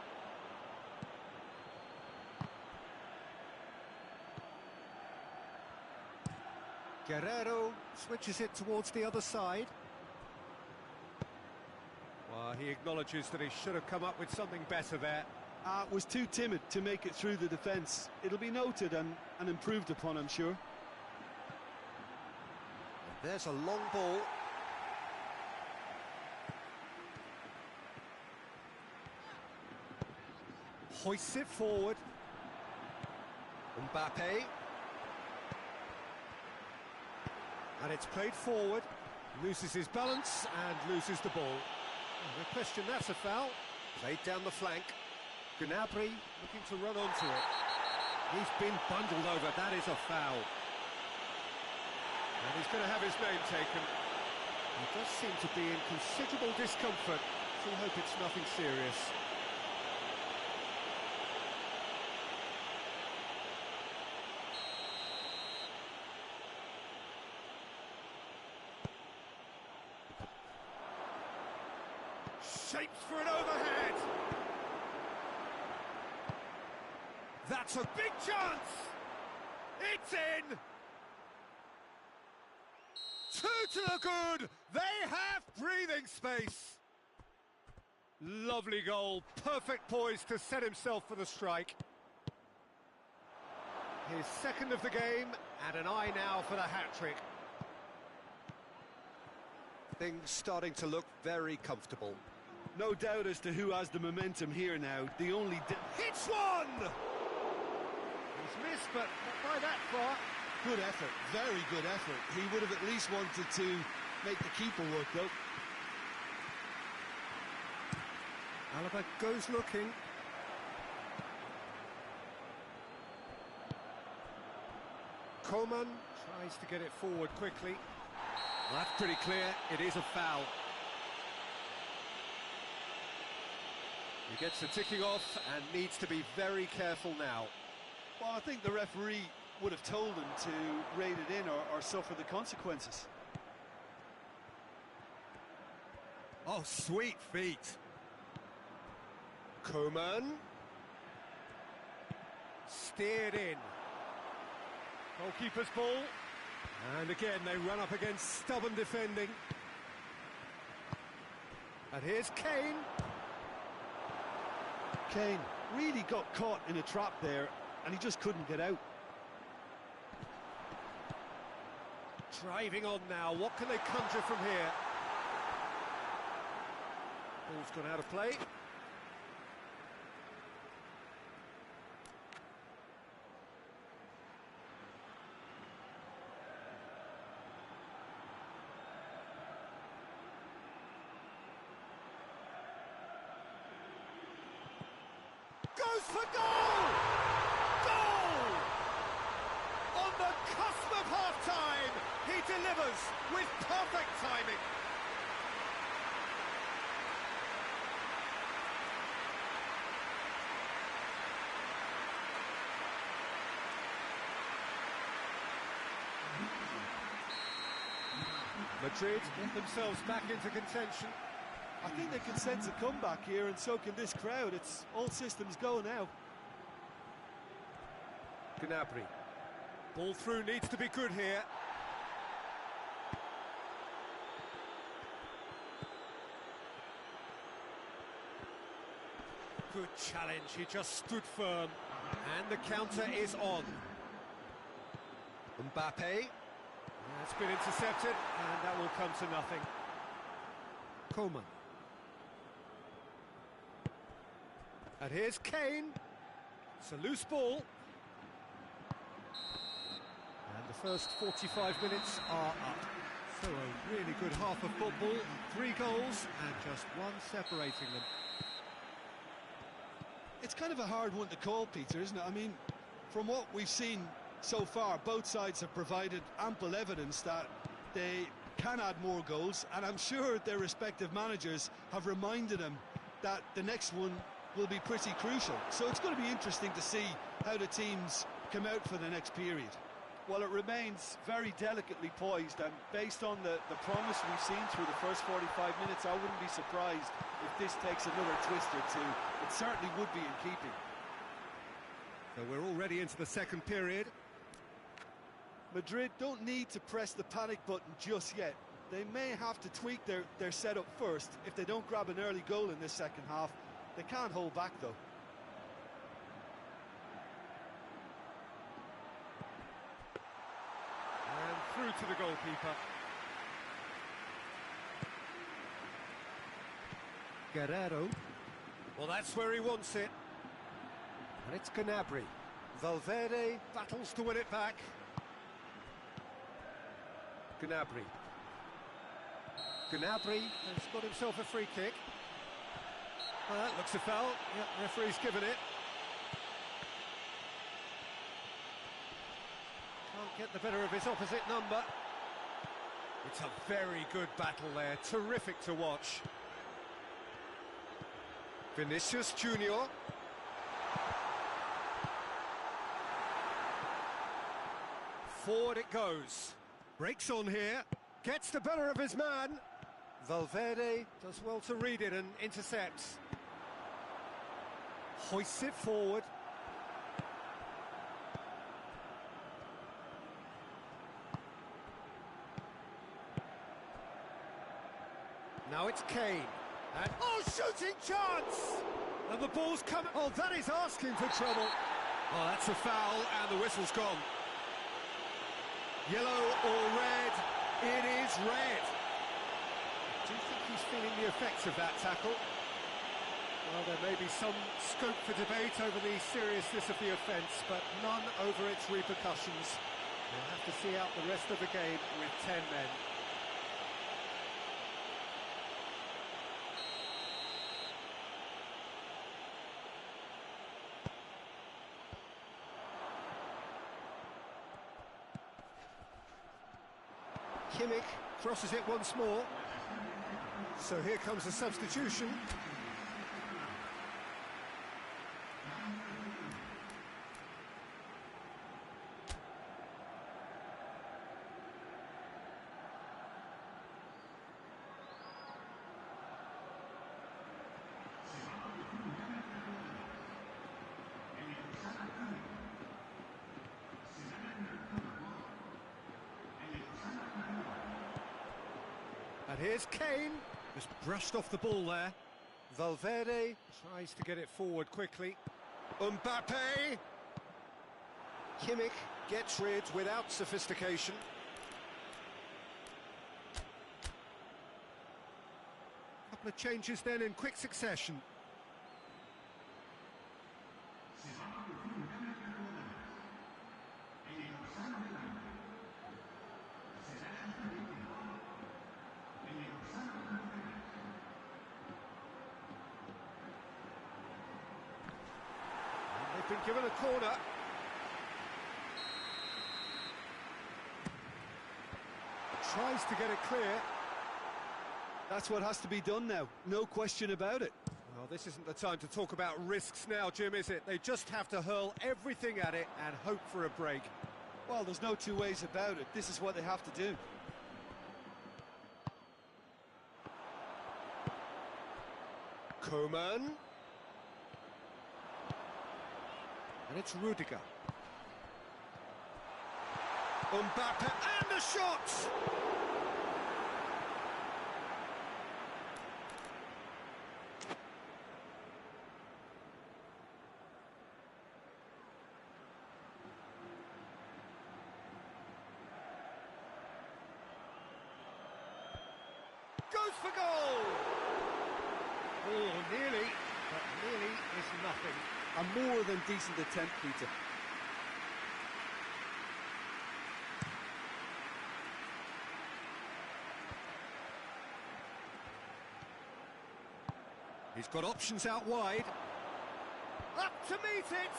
Guerrero switches it towards the other side. Well, he acknowledges that he should have come up with something better there. Was too timid to make it through the defence. It'll be noted and improved upon, I'm sure. And there's a long ball. Hoists it forward. Mbappe. And it's played forward. Loses his balance and loses the ball. No question, that's a foul. Played down the flank. Gnabry looking to run onto it. He's been bundled over, that is a foul. And he's going to have his name taken. He does seem to be in considerable discomfort. Still hope it's nothing serious. Shapes for an overhead. That's a big chance. It's in. Two to the good. They have breathing space. Lovely goal. Perfect poise to set himself for the strike. His second of the game, and an eye now for the hat-trick. Things starting to look very comfortable. No doubt as to who has the momentum here now. The only... Hits one! He's missed, but not by that far. Good effort, very good effort. He would have at least wanted to make the keeper work, though. Alaba goes looking. Coman tries to get it forward quickly. Well, that's pretty clear, it is a foul. He gets the ticking off and needs to be very careful now. Well, I think the referee would have told him to rate it in or suffer the consequences. Oh, sweet feet. Coman. Steered in. Goalkeeper's ball. And again, they run up against stubborn defending. And here's Kane. Kane really got caught in a trap there, and he just couldn't get out. Driving on now, what can they conjure from here? Ball's gone out of play. Goes for goal! Goal! On the cusp of half-time, he delivers with perfect timing. Madrid get themselves back into contention. I think they can sense a comeback here, and so can this crowd. It's all systems go now. Gnabry. Ball through needs to be good here. Good challenge, he just stood firm. And the counter is on. Mbappe. That's been intercepted, and that will come to nothing. Coman. And here's Kane. It's a loose ball. And the first 45 minutes are up. So a really good half of football, 3 goals and just one separating them. It's kind of a hard one to call, Peter, isn't it? I mean, from what we've seen so far, both sides have provided ample evidence that they can add more goals, and I'm sure their respective managers have reminded them that the next one will be pretty crucial. So it's going to be interesting to see how the teams come out for the next period. Well, it remains very delicately poised, and based on the promise we've seen through the first 45 minutes, I wouldn't be surprised if this takes another twist or two. It certainly would be in keeping. So we're already into the second period. Madrid don't need to press the panic button just yet. They may have to tweak their setup first. If they don't grab an early goal in this second half, they can't hold back though. And through to the goalkeeper. Guerrero. Well, that's where he wants it. And it's Gnabry. Valverde battles to win it back. Gnabry. Gnabry has got himself a free kick. Well, that looks a foul. Yep, referee's given it. Can't get the better of his opposite number. It's a very good battle there. Terrific to watch. Vinicius Junior. Forward it goes. Breaks on here. Gets the better of his man. Valverde does well to read it and intercepts. Hoists it forward. Now it's Kane. And oh, shooting chance! And the ball's coming. Oh, that is asking for trouble. Oh, that's a foul, and the whistle's gone. Yellow or red? It is red. Do you think he's feeling the effects of that tackle? Well, there may be some scope for debate over the seriousness of the offence, but none over its repercussions. We'll have to see out the rest of the game with 10 men. Kimmich crosses it once more. So here comes a substitution. And here's Kane, just brushed off the ball there. Valverde tries to get it forward quickly. Mbappe! Kimmich gets rid without sophistication. Couple of changes then in quick succession. They've been given a corner. Tries to get it clear. That's what has to be done now, no question about it. Well, this isn't the time to talk about risks now, Jim, is it? They just have to hurl everything at it and hope for a break. Well, there's no two ways about it. This is what they have to do. Coman. And it's Rudiger. Mbappe, and a shot! Goes for goal! Oh, nearly, but nearly is nothing. A more than decent attempt, Peter. He's got options out wide. Up to meet it!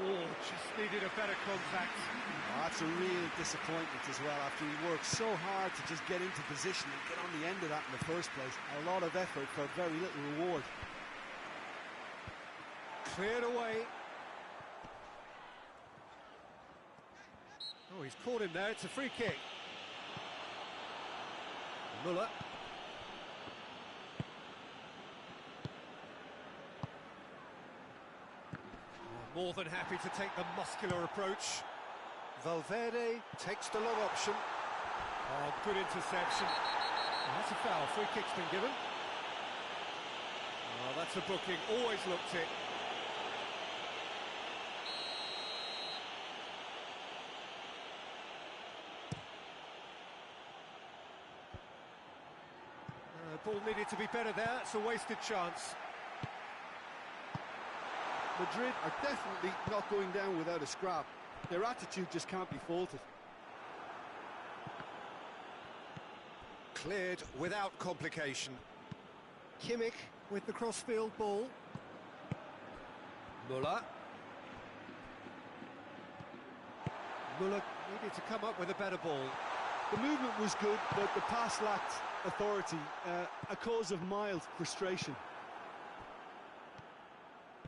Oh, just needed a better contact. Oh, that's a real disappointment as well, after he worked so hard to just get into position and get on the end of that in the first place. A lot of effort for very little reward. Cleared away. Oh, he's caught him there. It's a free kick. Muller. More than happy to take the muscular approach. Valverde takes the long option. Oh, good interception. Oh, that's a foul. Free kick's been given. Oh, that's a booking. Always looked it. Ball needed to be better there. It's a wasted chance. Madrid are definitely not going down without a scrap. Their attitude just can't be faulted. Cleared without complication. Kimmich with the crossfield ball. Muller. Muller needed to come up with a better ball. The movement was good, but the pass lacked authority, a cause of mild frustration.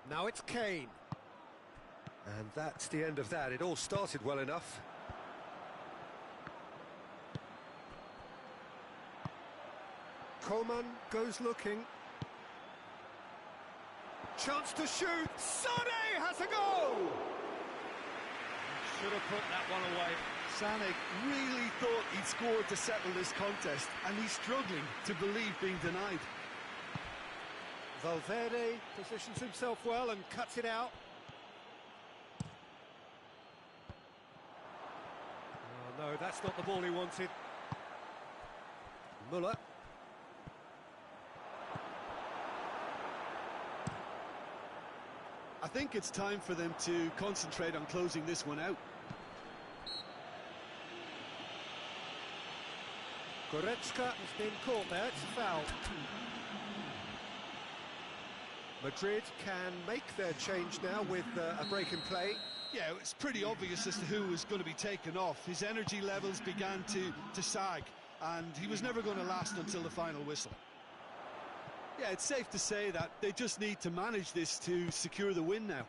Now it's Kane. And that's the end of that. It all started well enough. Coman goes looking. Chance to shoot. Sané has a goal! Should have put that one away. Sané really thought he'd scored to settle this contest, and he's struggling to believe being denied. Valverde positions himself well and cuts it out. Oh, no, that's not the ball he wanted. Muller. I think it's time for them to concentrate on closing this one out. Goretzka has been caught there, it's a foul. Madrid can make their change now with a break in play. Yeah, it's pretty obvious as to who was going to be taken off. His energy levels began to sag, and he was never going to last until the final whistle. Yeah, it's safe to say that they just need to manage this to secure the win now.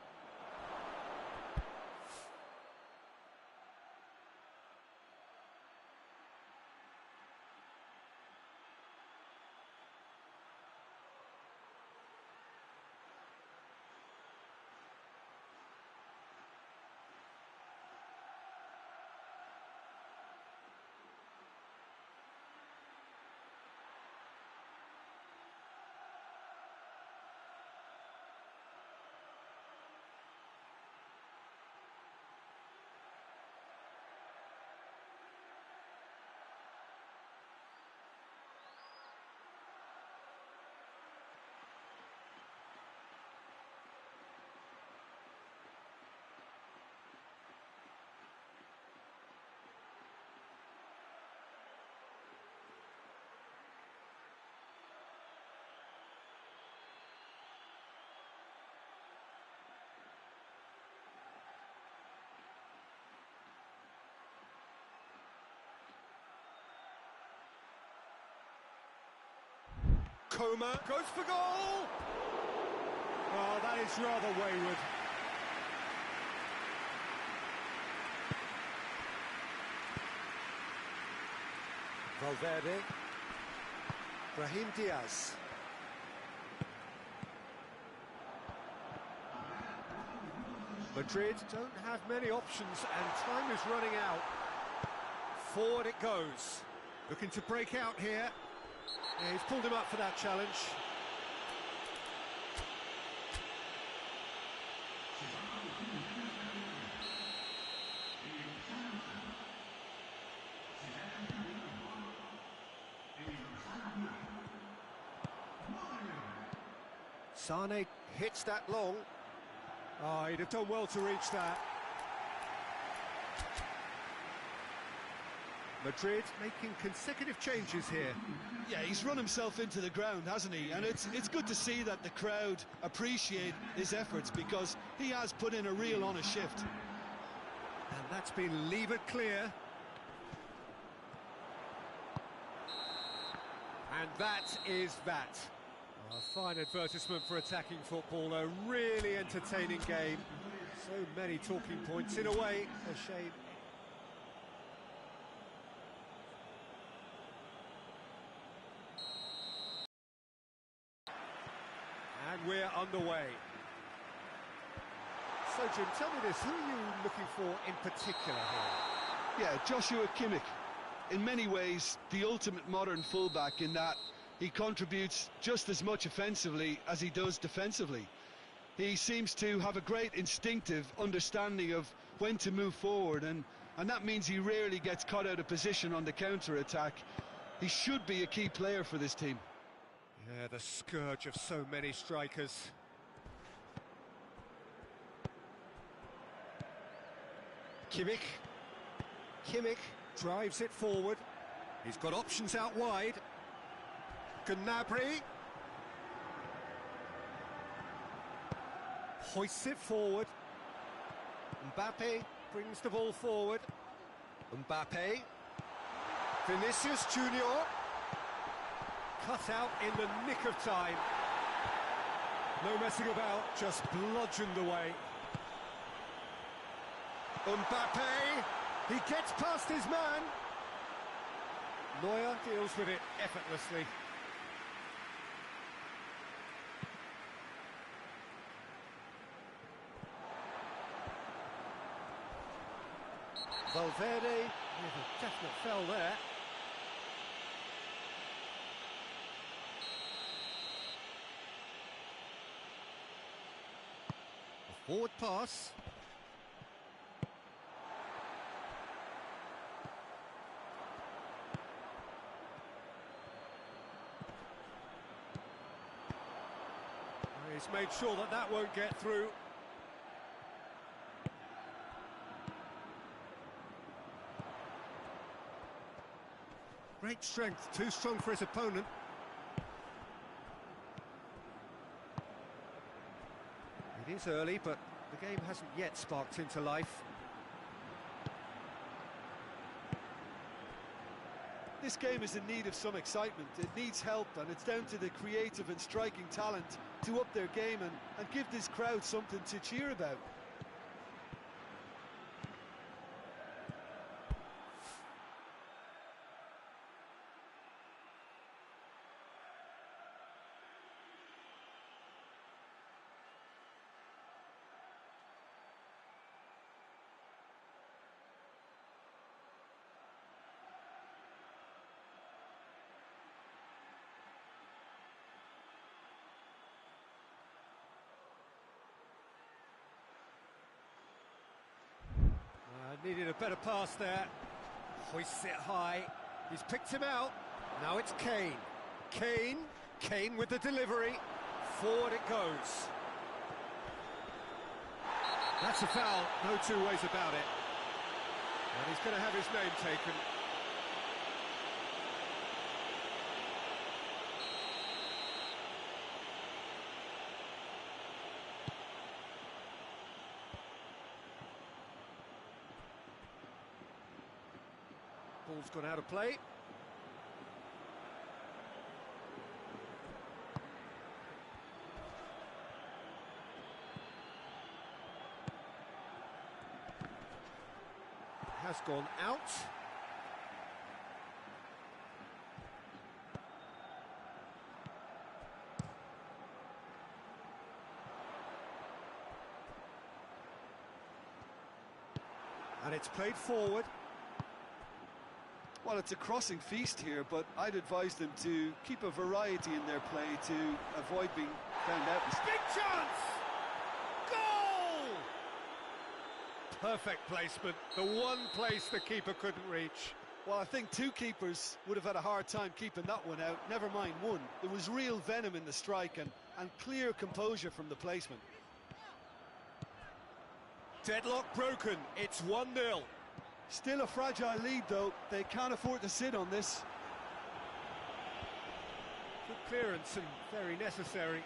Coman goes for goal! Oh, that is rather wayward. Valverde. Brahim Diaz. Madrid don't have many options and time is running out. Forward it goes. Looking to break out here. Yeah, he's pulled him up for that challenge. Sané hits that long. Oh, he'd have done well to reach that. Madrid making consecutive changes here. Yeah, he's run himself into the ground, hasn't he? And it's good to see that the crowd appreciate his efforts, because he has put in a real honest shift. And that's been levered clear. And that is that. A fine advertisement for attacking football, a really entertaining game. So many talking points, in a way, a shame. And we're underway. So, Jim, tell me this, who are you looking for in particular here? Yeah, Joshua Kimmich. In many ways, the ultimate modern fullback, in that he contributes just as much offensively as he does defensively. He seems to have a great instinctive understanding of when to move forward, and that means he rarely gets caught out of position on the counter-attack. He should be a key player for this team. Yeah, the scourge of so many strikers. Kimmich drives it forward. He's got options out wide. Gnabry hoists it forward. Mbappe brings the ball forward. Mbappe. Vinicius Junior. Cut out in the nick of time. No messing about, just bludgeoned away. Mbappe, he gets past his man. Neuer deals with it effortlessly. Valverde with a definite foul there. A forward pass. He's made sure that that won't get through. Great strength, too strong for his opponent. It is early, but the game hasn't yet sparked into life. This game is in need of some excitement. It needs help, and it's down to the creative and striking talent to up their game and give this crowd something to cheer about. Needed a better pass there. Hoists it high. He's picked him out. Now it's Kane. Kane with the delivery. Forward it goes. That's a foul, no two ways about it. And he's going to have his name taken. Ball's gone out of play. Has gone out. And it's played forward. Well, it's a crossing feast here, but I'd advise them to keep a variety in their play to avoid being found out. Big chance! Goal! Perfect placement, the one place the keeper couldn't reach. Well, I think two keepers would have had a hard time keeping that one out, never mind one. There was real venom in the strike and clear composure from the placement. Deadlock broken, it's 1-0. Still a fragile lead, though. They can't afford to sit on this. Good clearance and very necessary.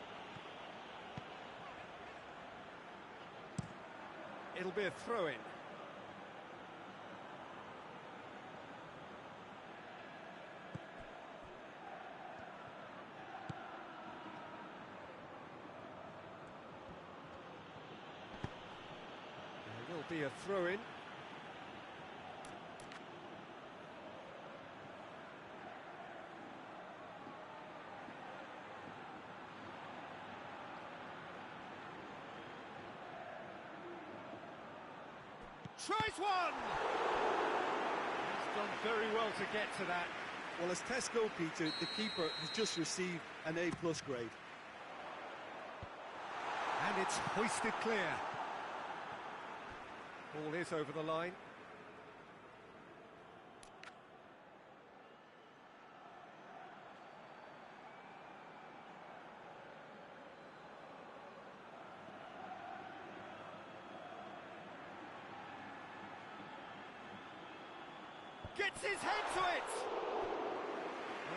It'll be a throw-in. There will be a throw-in. Tries one! He's done very well to get to that. Well, as tests go, Peter, the keeper has just received an A+ grade. And it's hoisted clear. Ball is over the line. Gets his head to it!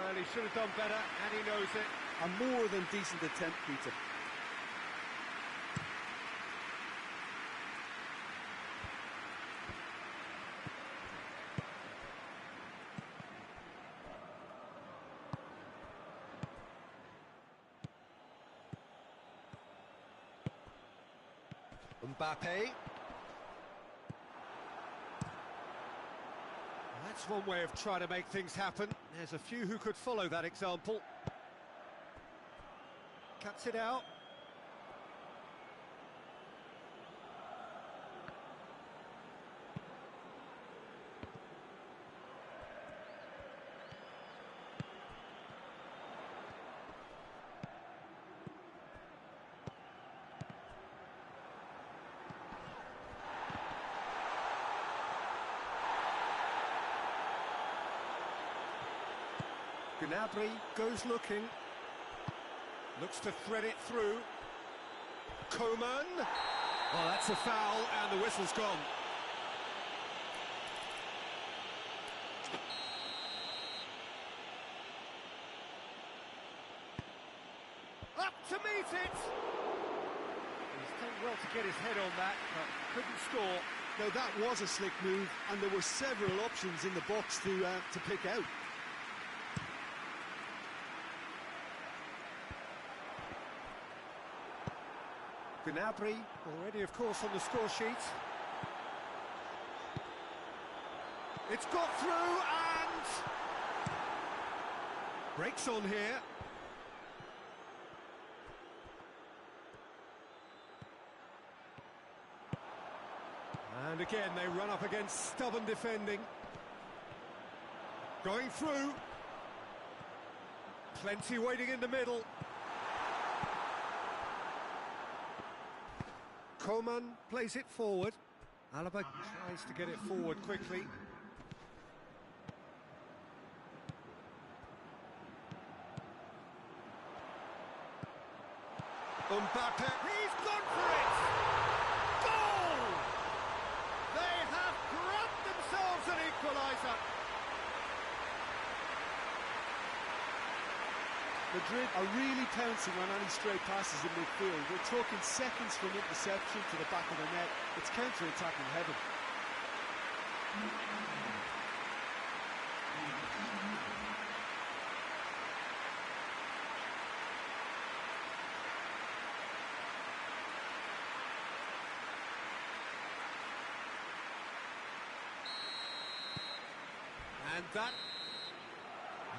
Well, he should have done better, and he knows it. A more than decent attempt, Peter. Mbappe. That's one way of trying to make things happen. There's a few who could follow that example. Cuts it out. Gnabry goes looking. Looks to thread it through. Coman. Oh, that's a foul, and the whistle's gone. Up to meet it! He's done well to get his head on that, but couldn't score. Now that was a slick move, and there were several options in the box to pick out. Gnabry, already of course on the score sheet. It's got through and breaks on here. And again they run up against stubborn defending. Going through. Plenty waiting in the middle. Coman plays it forward. Alaba tries to get it forward quickly. Mbappe, he's gone for it! Goal! They have grabbed themselves an equaliser. Madrid are really pouncing on any stray passes in midfield. We're talking seconds from interception to the back of the net. It's counter-attacking heaven.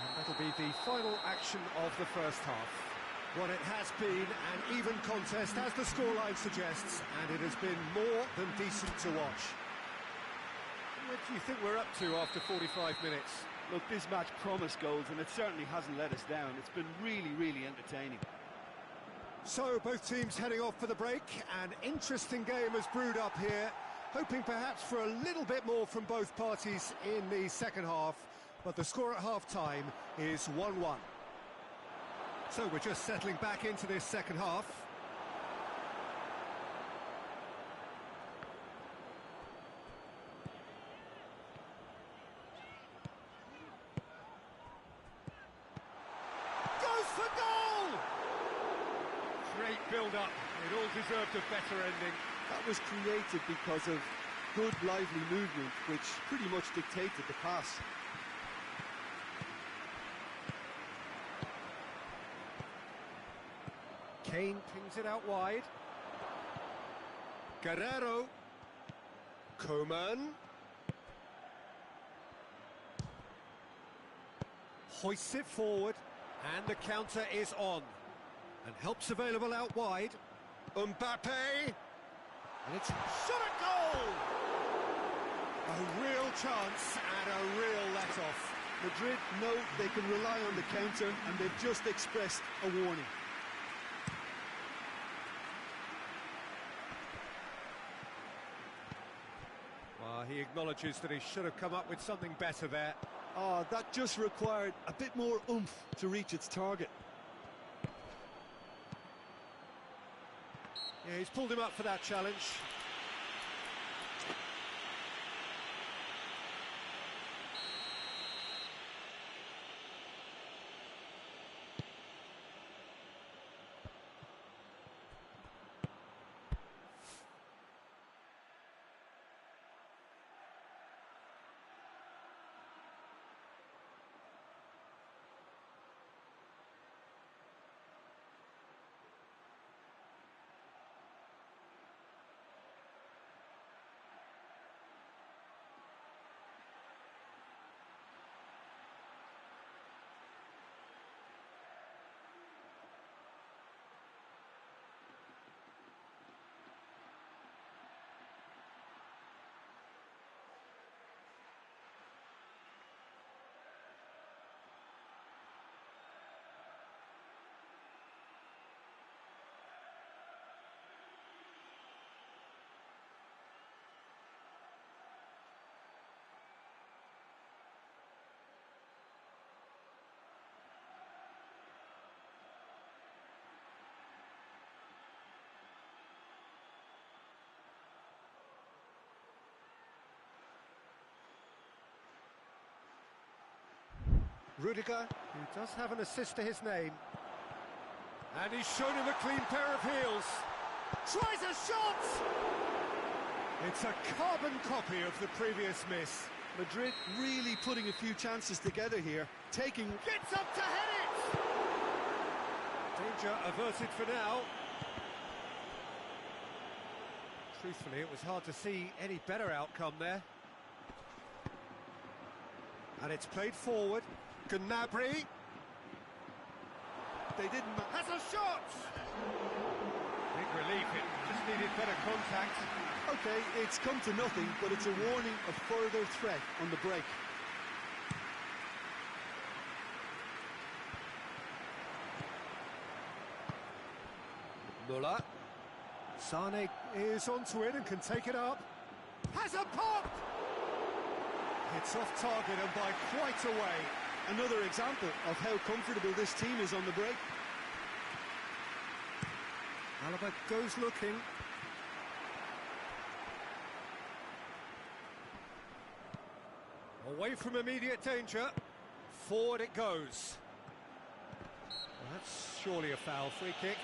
And that'll be the final action of the first half. What it has been an even contest, as the scoreline suggests, and it has been more than decent to watch. What do you think we're up to after 45 minutes? Look, this match promised goals, and it certainly hasn't let us down. It's been really, really entertaining. So, both teams heading off for the break. An interesting game has brewed up here, hoping perhaps for a little bit more from both parties in the second half, but the score at half-time is 1-1. So we're just settling back into this second half. Goes for goal! Great build-up. It all deserved a better ending. That was created because of good, lively movement, which pretty much dictated the pass. Kane pings it out wide. Guerrero. Coman. Hoists it forward, and the counter is on. And help's available out wide. Mbappe. And it's shot at goal! A real chance and a real let-off. Madrid know they can rely on the counter, and they've just expressed a warning. Well, he acknowledges that he should have come up with something better there. That just required a bit more oomph to reach its target. Yeah, he's pulled him up for that challenge. Rudiger, who does have an assist to his name. And he's shown him a clean pair of heels. Tries a shot! It's a carbon copy of the previous miss. Madrid really putting a few chances together here, taking... Gets up to head it! Danger averted for now. Truthfully, it was hard to see any better outcome there. And it's played forward. Gnabry. They didn't... Has a shot! Big relief, it just needed better contact. OK, it's come to nothing, but it's a warning of further threat on the break. Müller. Sane is onto it and can take it up. Has a pop! It's off target and by quite a way. Another example of how comfortable this team is on the break. Alaba goes looking. Away from immediate danger. Forward it goes. Well, that's surely a foul. Free kick.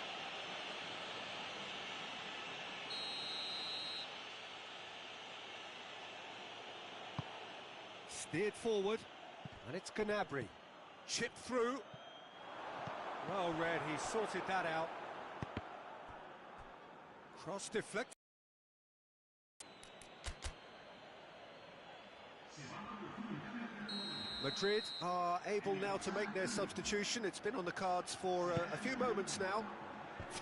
Steered forward, and it's Gnabry. Chipped through. Well read, he sorted that out. Cross deflect. Madrid are able now to make their substitution. It's been on the cards for a few moments now.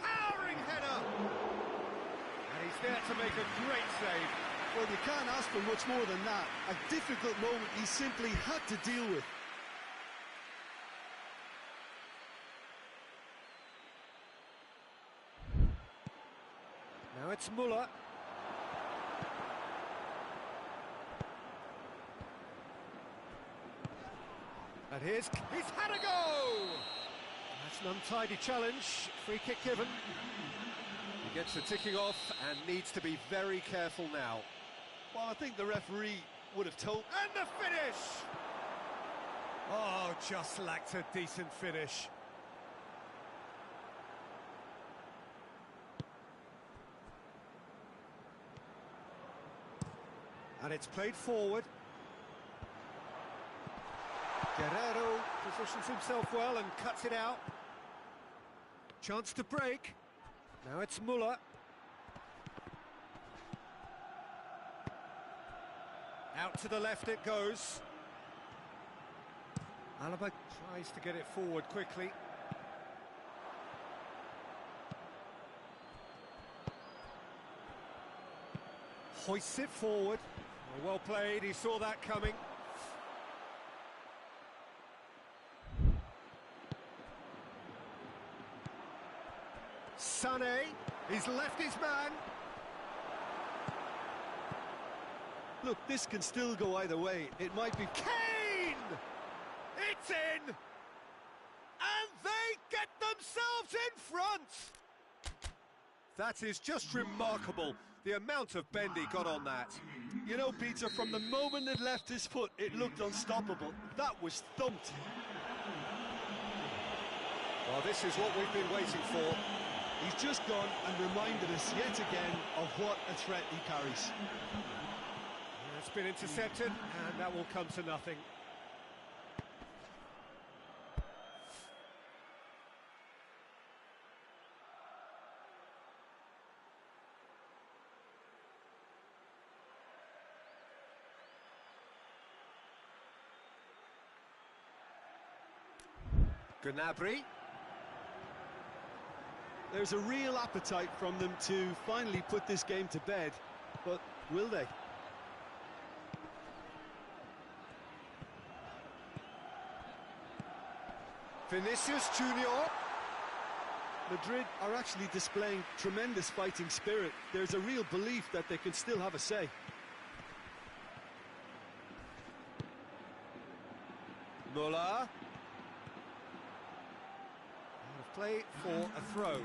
Towering header! And he's there to make a great save. Well, you can't ask for much more than that. A difficult moment he simply had to deal with. Now it's Müller. And he's had a go! That's an untidy challenge. Free kick given. He gets the ticking off and needs to be very careful now. Well, I think the referee would have told... And the finish! Oh, just lacked a decent finish. And it's played forward. Guerrero positions himself well and cuts it out. Chance to break. Now it's Müller. Out to the left it goes. Alaba tries to get it forward quickly. Hoists it forward. Well played, he saw that coming. Sané, he's left his man. Look, this can still go either way. It might be... Kane! It's in! And they get themselves in front! That is just remarkable, the amount of bend he got on that. You know, Peter, from the moment it left his foot, it looked unstoppable. That was thumped. Well, this is what we've been waiting for. He's just gone and reminded us yet again of what a threat he carries. It's been intercepted, and that will come to nothing. Gnabry. There's a real appetite from them to finally put this game to bed, but will they? Vinicius Junior. Madrid are actually displaying tremendous fighting spirit. There's a real belief that they can still have a say. Müller. Out of play for a throw.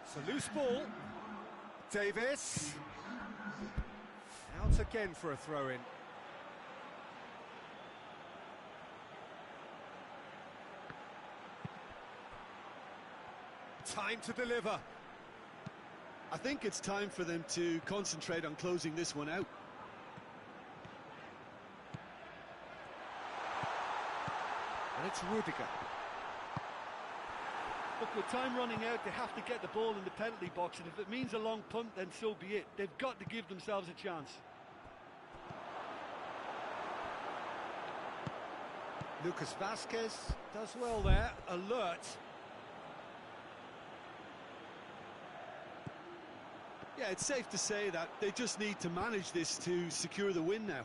Solution. loose ball. Davis. Out again for a throw-in. Time to deliver. I think it's time for them to concentrate on closing this one out. And it's Rudiger. Look, with time running out, they have to get the ball in the penalty box, and if it means a long punt, then so be it. They've got to give themselves a chance. Lucas Vasquez does well there, alert. Yeah, it's safe to say that they just need to manage this to secure the win now.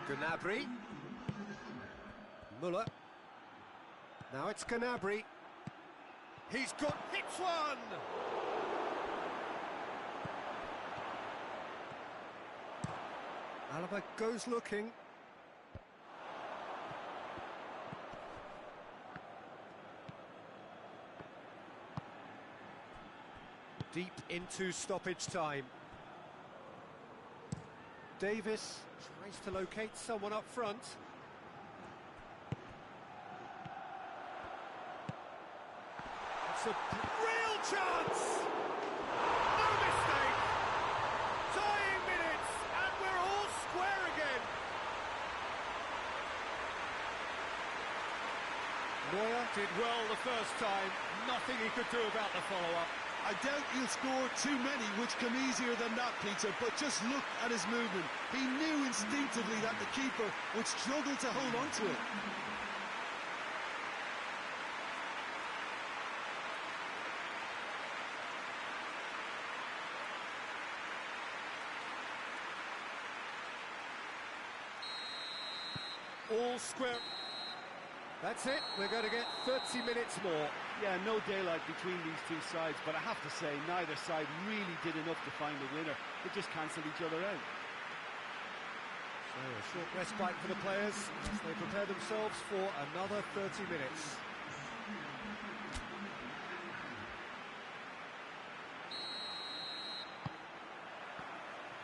Gnabry. Muller. Now it's Gnabry. He's got hits one! Alaba goes looking. Deep into stoppage time. Davis tries to locate someone up front. It's a real chance! No mistake! Tying minutes, and we're all square again. Neuer did well the first time. Nothing he could do about the follow-up. I doubt he'll score too many, which come easier than that, Peter, but just look at his movement. He knew instinctively that the keeper would struggle to hold on to it. All square. That's it, we're going to get 30 minutes more. Yeah, no daylight between these two sides, but I have to say, neither side really did enough to find a winner. They just cancelled each other out. So a short respite for the players as they prepare themselves for another 30 minutes.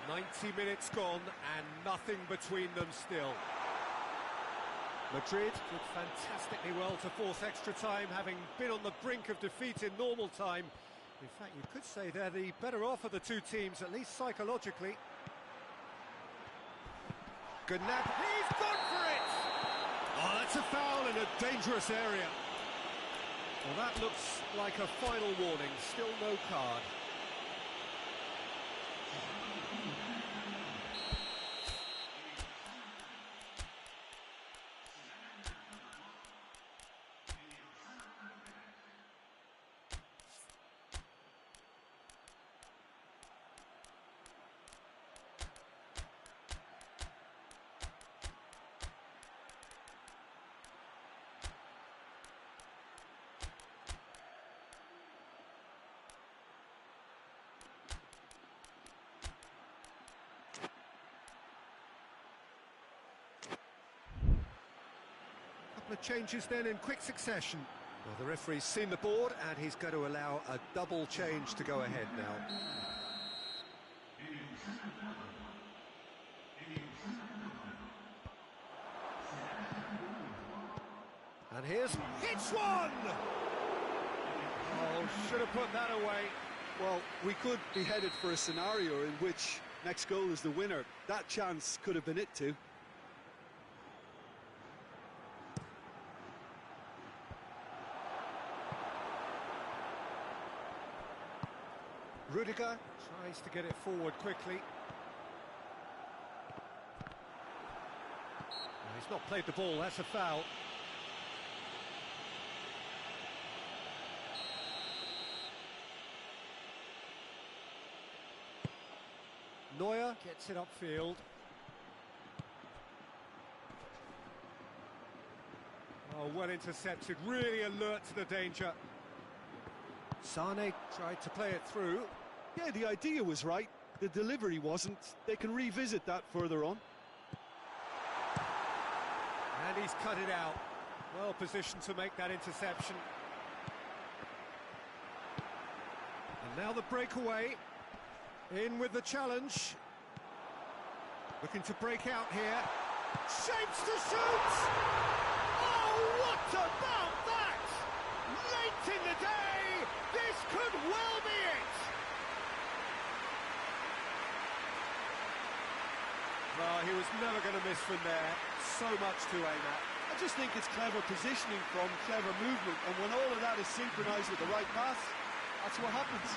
"90 minutes gone and nothing between them still." Madrid did fantastically well to force extra time, having been on the brink of defeat in normal time. In fact, you could say they're the better off of the two teams, at least psychologically. Gnabry, he's gone for it! Oh, that's a foul in a dangerous area. Well, that looks like a final warning, still no card. Couple of changes then in quick succession. Well, the referee's seen the board and he's going to allow a double change to go ahead now. And here's hits one! Oh, should have put that away. Well, we could be headed for a scenario in which next goal is the winner. That chance could have been it too. Rudiger tries to get it forward quickly. No, he's not played the ball, that's a foul. Neuer gets it upfield. Oh, well intercepted, really alert to the danger. Sane tried to play it through. Yeah, the idea was right. The delivery wasn't. They can revisit that further on. And he's cut it out. Well positioned to make that interception. And now the breakaway. In with the challenge. Looking to break out here. Shapes to shoot! Oh, what about that? Late in the day, this could well be it! Well, he was never going to miss from there. So much to aim at. I just think it's clever positioning from clever movement, and when all of that is synchronised with the right pass, that's what happens.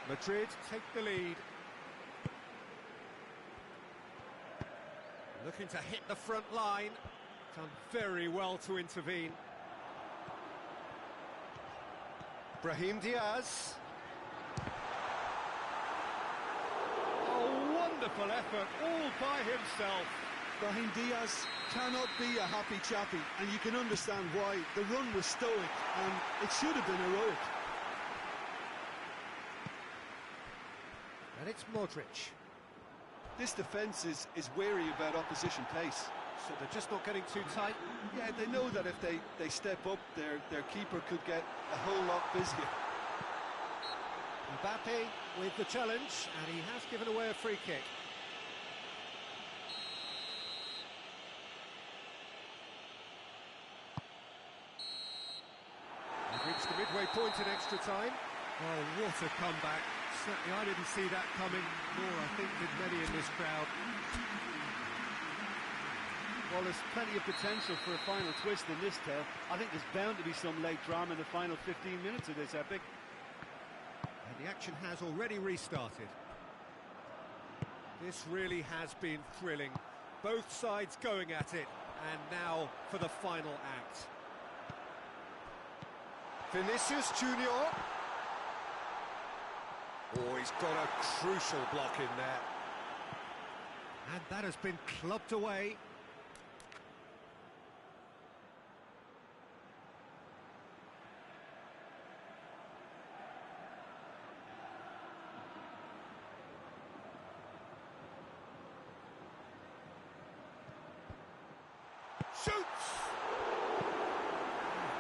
Madrid take the lead. Looking to hit the front line. Done very well to intervene. Brahim Diaz. Oh, wonderful effort, all by himself. Brahim Diaz cannot be a happy chappy, and you can understand why. The run was stoic, and it should have been heroic. And it's Modric. This defence is wary about opposition pace. So they're just not getting too tight. Yeah, they know that if they step up, their keeper could get a whole lot busier. Mbappe with the challenge, and he has given away a free kick. They've reached the midway point in extra time. Oh, what a comeback. Certainly I didn't see that coming, nor I think did many in this crowd. Well, there's plenty of potential for a final twist in this tale. I think there's bound to be some late drama in the final 15 minutes of this epic. And the action has already restarted. This really has been thrilling. Both sides going at it, and now for the final act. Vinicius Junior. Oh, he's got a crucial block in there. And that has been clubbed away. Shoots!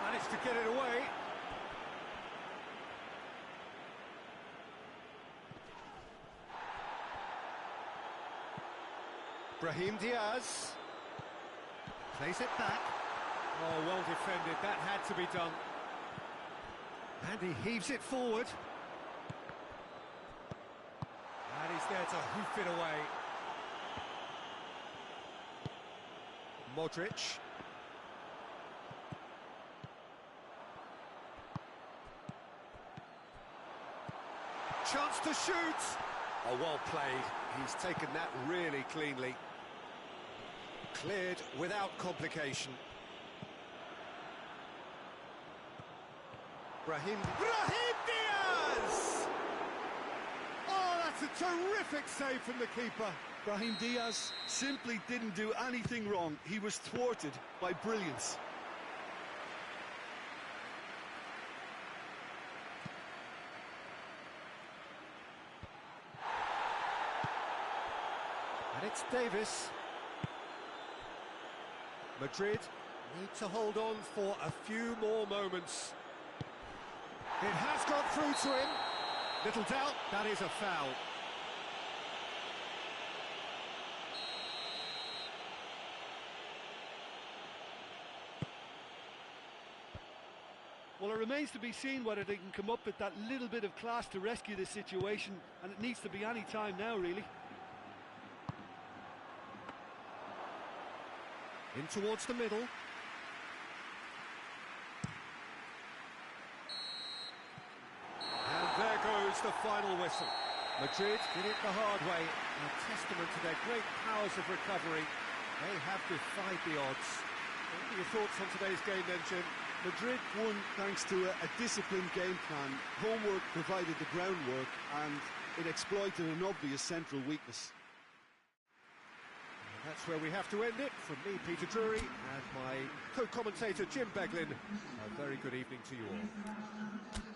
Managed to get it away. Brahim Diaz plays it back. Oh, well defended, that had to be done. And he heaves it forward. And he's there to hoof it away. Modric. Chance to shoot. Oh, well played. He's taken that really cleanly. Cleared without complication. Brahim Diaz! Oh, that's a terrific save from the keeper. Brahim Diaz simply didn't do anything wrong. He was thwarted by brilliance. And it's Davis. Madrid need to hold on for a few more moments. It has got through to him. Little doubt, that is a foul. Well, it remains to be seen whether they can come up with that little bit of class to rescue this situation, and it needs to be any time now, really. In towards the middle. And there goes the final whistle. Madrid did it the hard way, a testament to their great powers of recovery. They have defied the odds. What are your thoughts on today's game then, Jim? Madrid won thanks to a disciplined game plan. Homework provided the groundwork, and it exploited an obvious central weakness. That's where we have to end it. From me, Peter Drury, and my co-commentator, Jim Beglin. A very good evening to you all.